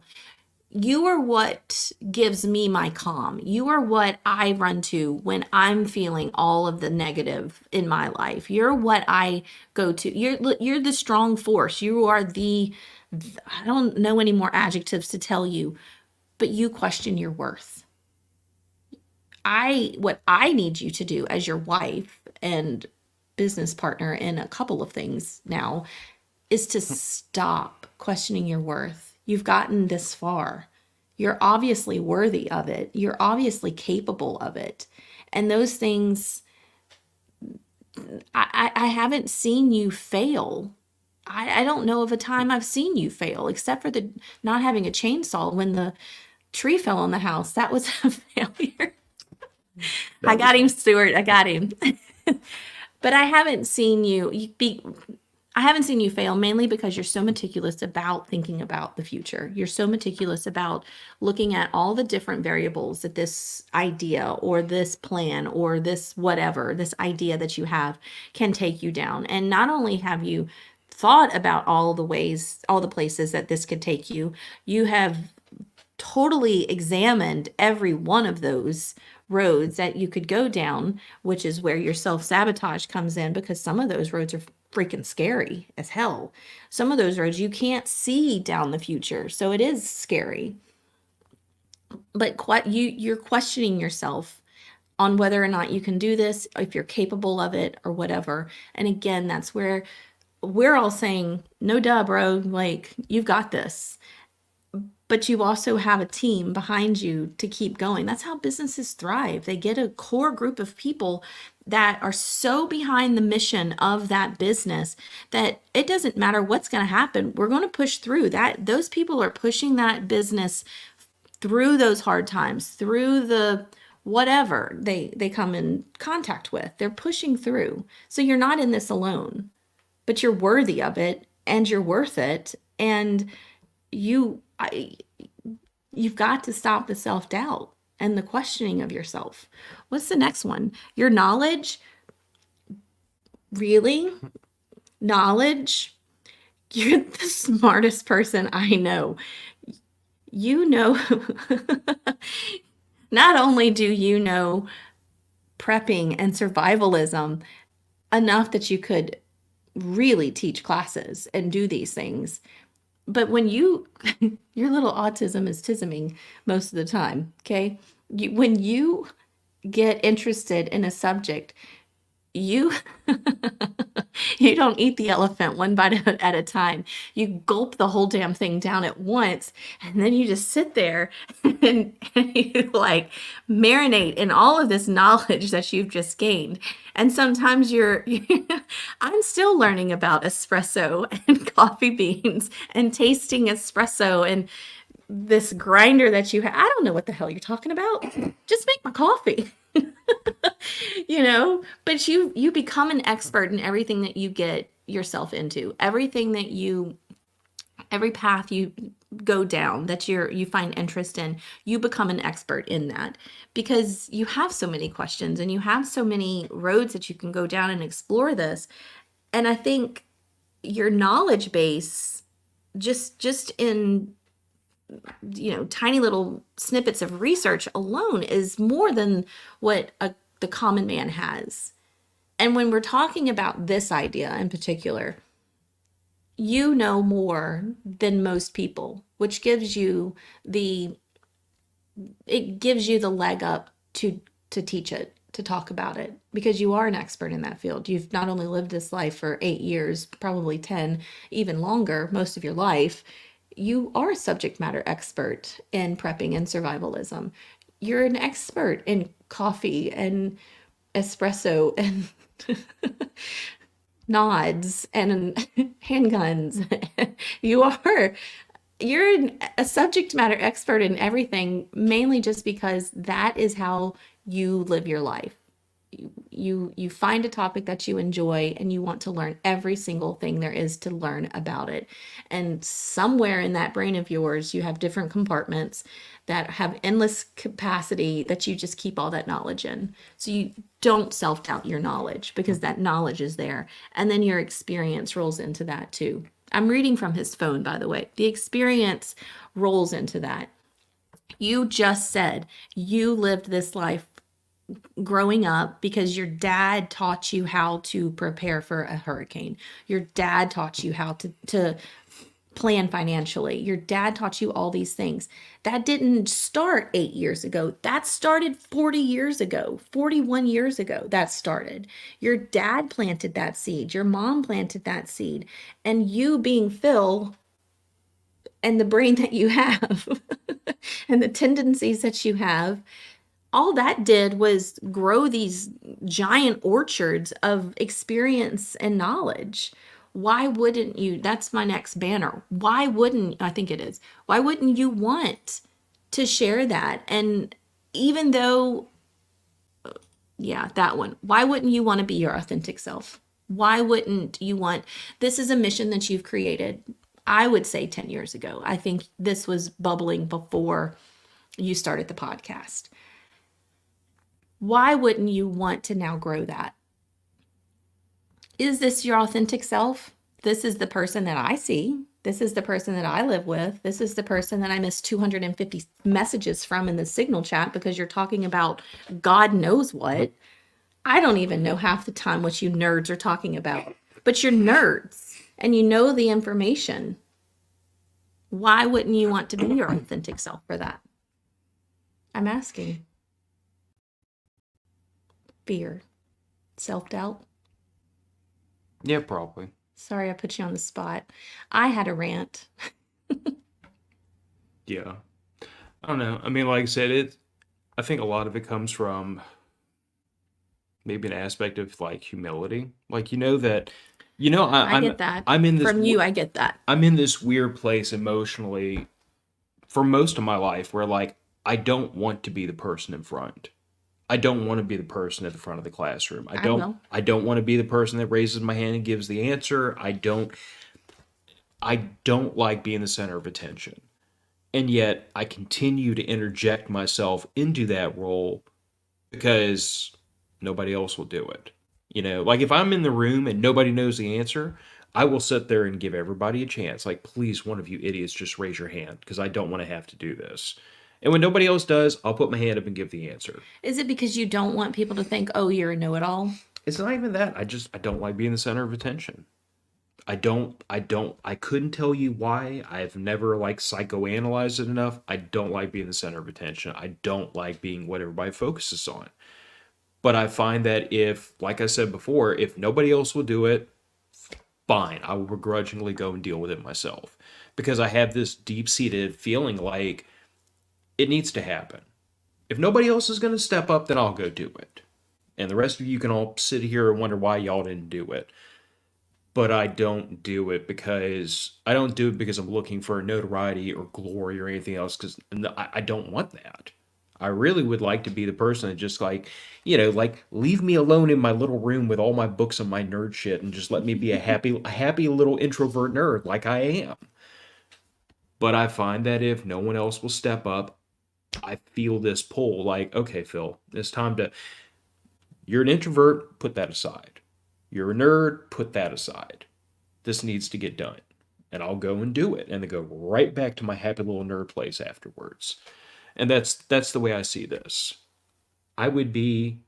You are what gives me my calm. You are what I run to when I'm feeling all of the negative in my life. You're what I go to. You're the strong force. You are I don't know any more adjectives to tell you, but you question your worth. What I need you to do as your wife and business partner in a couple of things now is to stop questioning your worth. You've gotten this far. You're obviously worthy of it. You're obviously capable of it. And those things, I haven't seen you fail. I don't know of a time I've seen you fail, except for the not having a chainsaw when the tree fell on the house. That was a failure. I got him, Stuart. I got him. But I haven't seen I haven't seen you fail, mainly because you're so meticulous about thinking about the future. You're so meticulous about looking at all the different variables that this idea or this plan or this whatever, this idea that you have can take you down. And not only have you thought about all the places that this could take you, you have totally examined every one of those roads that you could go down, which is where your self-sabotage comes in, because some of those roads are freaking scary as hell. Some of those roads you can't see down the future, so it is scary. But you're questioning yourself on whether or not you can do this, if you're capable of it or whatever. And again, that's where we're all saying, no duh, bro, like, you've got this. But you also have a team behind you to keep going. That's how businesses thrive. They get a core group of people that are so behind the mission of that business that it doesn't matter what's going to happen. We're going to push through that. Those people are pushing that business through those hard times, through the whatever they come in contact with. They're pushing through. So you're not in this alone. but you're worthy of it and you're worth it. And you, I, you've got to stop the self-doubt and the questioning of yourself. What's the next one? Your knowledge, really? Knowledge? You're the smartest person I know. You know, not only do you know prepping and survivalism enough that you could really teach classes and do these things, but when you, your little autism is tisming most of the time, okay? When you get interested in a subject, you you don't eat the elephant one bite at a time. You gulp the whole damn thing down at once, and then you just sit there and you like marinate in all of this knowledge that you've just gained. And sometimes I'm still learning about espresso and coffee beans and tasting espresso and this grinder that you have. I don't know what the hell you're talking about. Just make my coffee. But you become an expert in everything that you get yourself into, every path you go down that you find interest in, you become an expert in that because you have so many questions and you have so many roads that you can go down and explore this. And I think your knowledge base, just in tiny little snippets of research alone, is more than what the common man has. And when we're talking about this idea in particular, you know more than most people, which gives you the leg up to teach it, to talk about it, because you are an expert in that field. You've not only lived this life for 8 years, probably 10, even longer, most of your life. You are a subject matter expert in prepping and survivalism. You're an expert in coffee and espresso and nods and handguns. You're a subject matter expert in everything, mainly just because that is how you live your life. You find a topic that you enjoy and you want to learn every single thing there is to learn about it. And somewhere in that brain of yours, you have different compartments that have endless capacity that you just keep all that knowledge in. So you don't self-doubt your knowledge because that knowledge is there. And then your experience rolls into that too. I'm reading from his phone, by the way. The experience rolls into that. You just said you lived this life growing up because your dad taught you how to prepare for a hurricane. Your dad taught you how to plan financially. Your dad taught you all these things. That didn't start 8 years ago. That started 40 years ago, 41 years ago. That started. Your dad planted that seed. Your mom planted that seed. And you being Phil and the brain that you have and the tendencies that you have, all that did was grow these giant orchards of experience and knowledge. Why wouldn't you? That's my next banner. Why wouldn't, I think it is, why wouldn't you want to share that? And even though, yeah, that one, why wouldn't you want to be your authentic self? Why wouldn't you want, this is a mission that you've created, I would say 10 years ago. I think this was bubbling before you started the podcast. Why wouldn't you want to now grow that? Is this your authentic self? This is the person that I see. This is the person that I live with. This is the person that I missed 250 messages from in the Signal chat because you're talking about God knows what. I don't even know half the time what you nerds are talking about, but you're nerds and you know the information. Why wouldn't you want to be your authentic self for that? I'm asking. Fear, self-doubt. Yeah, probably. Sorry, I put you on the spot. I had a rant. Yeah. I don't know. I mean, like I said, I think a lot of it comes from maybe an aspect of like humility. Like, that, I get that. I'm in this, From you, I get that. I'm in this weird place emotionally for most of my life where like, I don't want to be the person in front. I don't want to be the person at the front of the classroom. I will. I don't want to be the person that raises my hand and gives the answer. I don't like being the center of attention. And yet I continue to interject myself into that role because nobody else will do it. Like if I'm in the room and nobody knows the answer, I will sit there and give everybody a chance. Like, please, one of you idiots, just raise your hand because I don't want to have to do this. And when nobody else does, I'll put my hand up and give the answer. Is it because you don't want people to think, oh, you're a know-it-all? It's not even that. I don't like being the center of attention. I couldn't tell you why. I've never like psychoanalyzed it enough. I don't like being the center of attention. I don't like being what everybody focuses on. But I find that if, like I said before, if nobody else will do it, fine. I will begrudgingly go and deal with it myself. Because I have this deep-seated feeling like it needs to happen. If nobody else is going to step up, then I'll go do it. And the rest of you can all sit here and wonder why y'all didn't do it. But I don't do it because I'm looking for notoriety or glory or anything else because I don't want that. I really would like to be the person that just like, like leave me alone in my little room with all my books and my nerd shit and just let me be a happy little introvert nerd like I am. But I find that if no one else will step up, I feel this pull like, okay, Phil, it's time to, you're an introvert, put that aside. You're a nerd, put that aside. This needs to get done. And I'll go and do it. And then go right back to my happy little nerd place afterwards. And that's the way I see this. I would be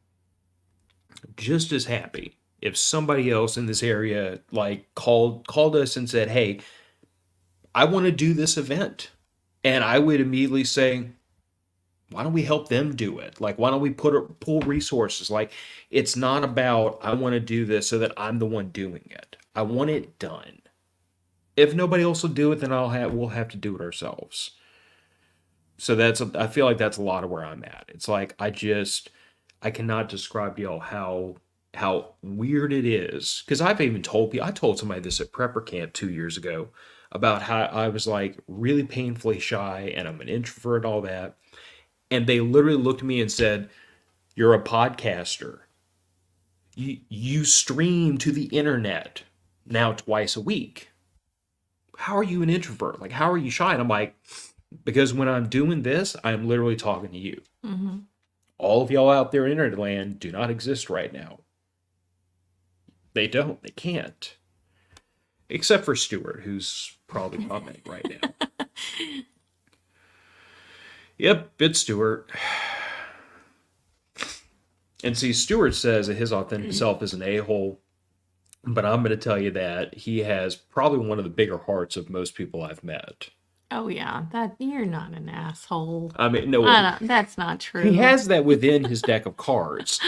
just as happy if somebody else in this area like called us and said, hey, I want to do this event. And I would immediately say, why don't we help them do it? Like, why don't we pull resources? Like, it's not about, I want to do this so that I'm the one doing it. I want it done. If nobody else will do it, then we'll have to do it ourselves. So I feel like that's a lot of where I'm at. It's like, I cannot describe to y'all how weird it is. Because I've even I told somebody this at prepper camp 2 years ago about how I was like really painfully shy and I'm an introvert and all that. And they literally looked at me and said, you're a podcaster. You stream to the internet now twice a week. How are you an introvert? Like, how are you shy? And I'm like, because when I'm doing this, I'm literally talking to you. Mm-hmm. All of y'all out there in internet land do not exist right now. They don't. They can't. Except for Stuart, who's probably commenting right now. Yep, it's Stuart. And see, Stuart says that his authentic self is an a-hole, but I'm going to tell you that he has probably one of the bigger hearts of most people I've met. Oh yeah, that you're not an asshole. I mean, no, that's not true. He has that within his deck of cards.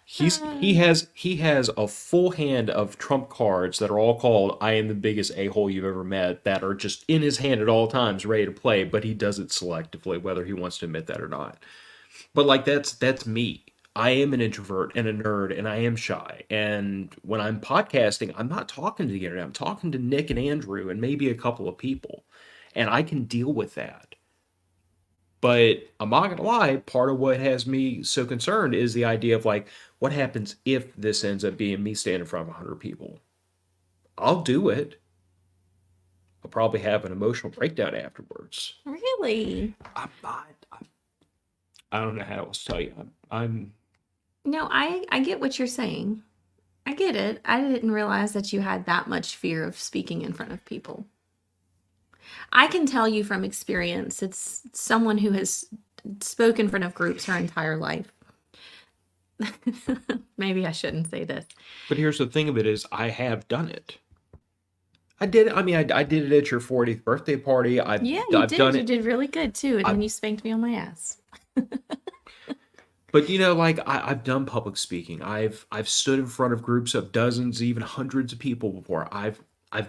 He has a full hand of trump cards that are all called "I am the biggest a-hole you've ever met" that are just in his hand at all times, ready to play. But he does it selectively, whether he wants to admit that or not. But like that's me. I am an introvert and a nerd, and I am shy. And when I'm podcasting, I'm not talking to the internet. I'm talking to Nick and Andrew and maybe a couple of people, and I can deal with that. But I'm not going to lie, part of what has me so concerned is the idea of like, what happens if this ends up being me standing in front of 100 people? I'll do it. I'll probably have an emotional breakdown afterwards. Really? I'm not. I don't know how else to tell you. I'm No, I get what you're saying. I get it. I didn't realize that you had that much fear of speaking in front of people. I can tell you from experience, it's someone who has spoken in front of groups her entire life. Maybe I shouldn't say this. But here's the thing of it is I have done it. I did it. I mean, I did it at your 40th birthday party. I've done it. You did really good too. And then you spanked me on my ass. But like I've done public speaking. I've stood in front of groups of dozens, even hundreds of people before. I've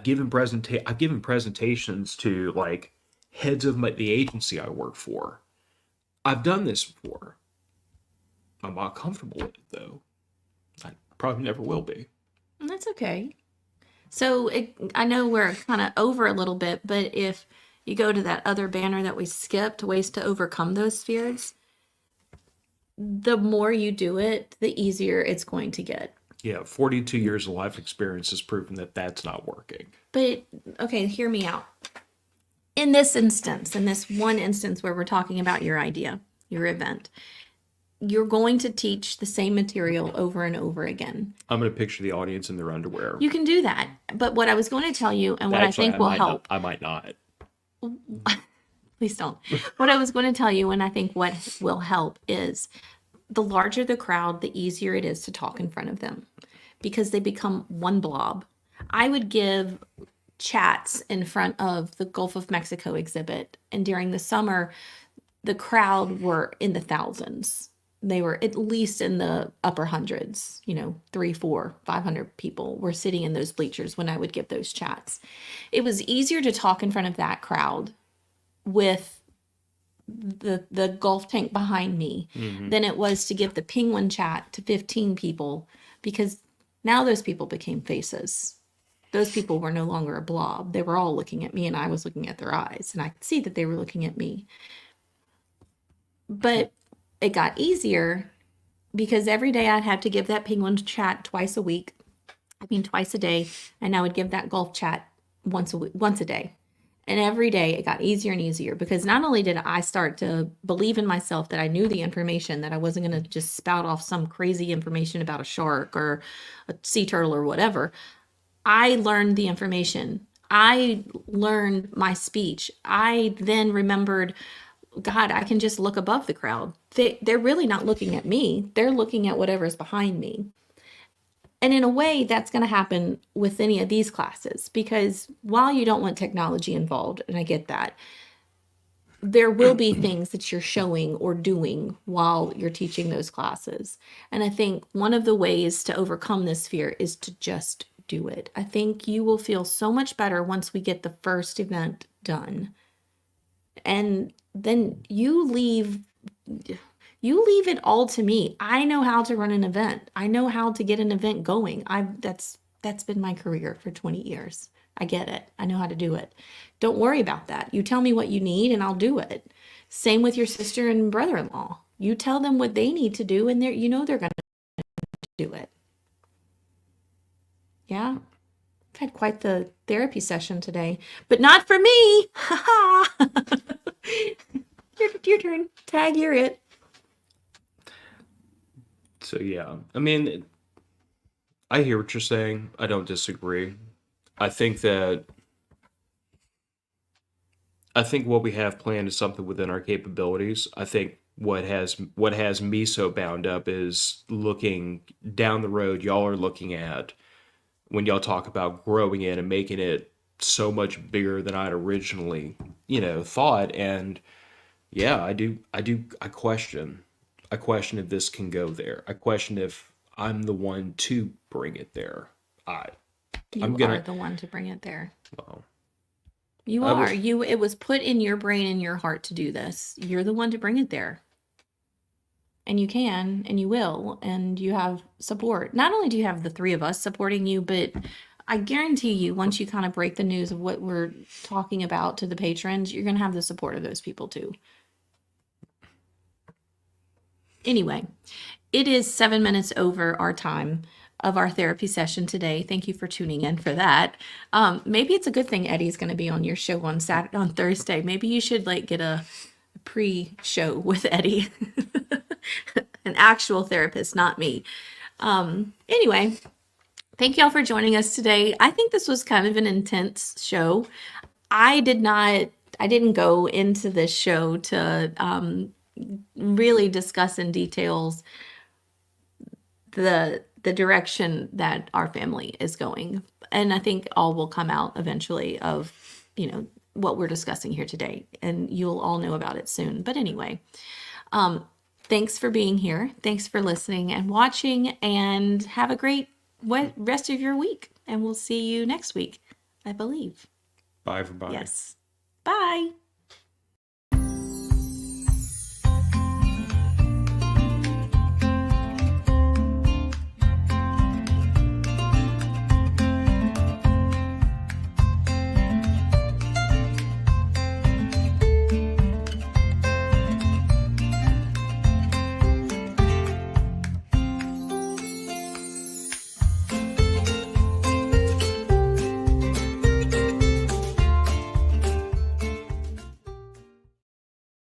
given presentations to like heads of the agency I work for. I've done this before. I'm not comfortable with it though. I probably never will be. That's okay. So I know we're kind of over a little bit, but if you go to that other banner that we skipped, ways to overcome those fears, the more you do it, the easier it's going to get. Yeah, 42 years of life experience has proven that that's not working. But okay, hear me out. In this instance, in this one instance where we're talking about your idea, your event, you're going to teach the same material over and over again. I'm going to picture the audience in their underwear. You can do that. But what I was going to tell you and what Actually, I think will help. I might not. Please don't. What I was going to tell you and I think what will help is the larger the crowd, the easier it is to talk in front of them because they become one blob. I would give chats in front of the Gulf of Mexico exhibit. And during the summer, the crowd were in the thousands. They were at least in the upper hundreds, 3, 4, 500 people were sitting in those bleachers when I would give those chats. It was easier to talk in front of that crowd with the Gulf tank behind me than it was to give the penguin chat to 15 people because now those people became faces. Those people were no longer a blob. They were all looking at me and I was looking at their eyes and I could see that they were looking at me. But it got easier because every day I'd have to give that penguin chat twice a day. And I would give that Gulf chat once a day. And every day it got easier and easier because not only did I start to believe in myself that I knew the information, that I wasn't going to just spout off some crazy information about a shark or a sea turtle or whatever. I learned the information. I learned my speech. I then remembered, God, I can just look above the crowd. They're really not looking at me. They're looking at whatever's behind me. And in a way, that's going to happen with any of these classes because while you don't want technology involved, and I get that, there will be things that you're showing or doing while you're teaching those classes. And I think one of the ways to overcome this fear is to just do it. I think you will feel so much better once we get the first event done. And then you leave it all to me. I know how to run an event. I know how to get an event going. That's been my career for 20 years. I get it. I know how to do it. Don't worry about that. You tell me what you need and I'll do it. Same with your sister and brother-in-law. You tell them what they need to do and they're going to do it. Yeah. I've had quite the therapy session today, but not for me. Ha ha. Your turn. Tag, you're it. So, yeah. I mean, I hear what you're saying. I don't disagree. I think what we have planned is something within our capabilities. I think what has me so bound up is looking down the road y'all are looking at when y'all talk about growing it and making it so much bigger than I'd originally, thought. And yeah, I question if this can go there. I question if I'm the one to bring it there. You are the one to bring it there. Well, you are. It was put in your brain and your heart to do this. You're the one to bring it there. And you can, and you will, and you have support. Not only do you have the three of us supporting you, but I guarantee you, once you kind of break the news of what we're talking about to the patrons, you're going to have the support of those people too. Anyway, it is 7 minutes over our time of our therapy session today. Thank you for tuning in for that. Maybe it's a good thing Eddie's going to be on your show on Thursday. Maybe you should get a pre-show with Eddie, an actual therapist, not me. Anyway, thank y'all for joining us today. I think this was kind of an intense show. I didn't go into this show to really discuss in details the direction that our family is going. And I think all will come out eventually of, what we're discussing here today. And you'll all know about it soon. But anyway, thanks for being here. Thanks for listening and watching. And have a great rest of your week. And we'll see you next week, I believe. bye, everybody. Yes. Bye.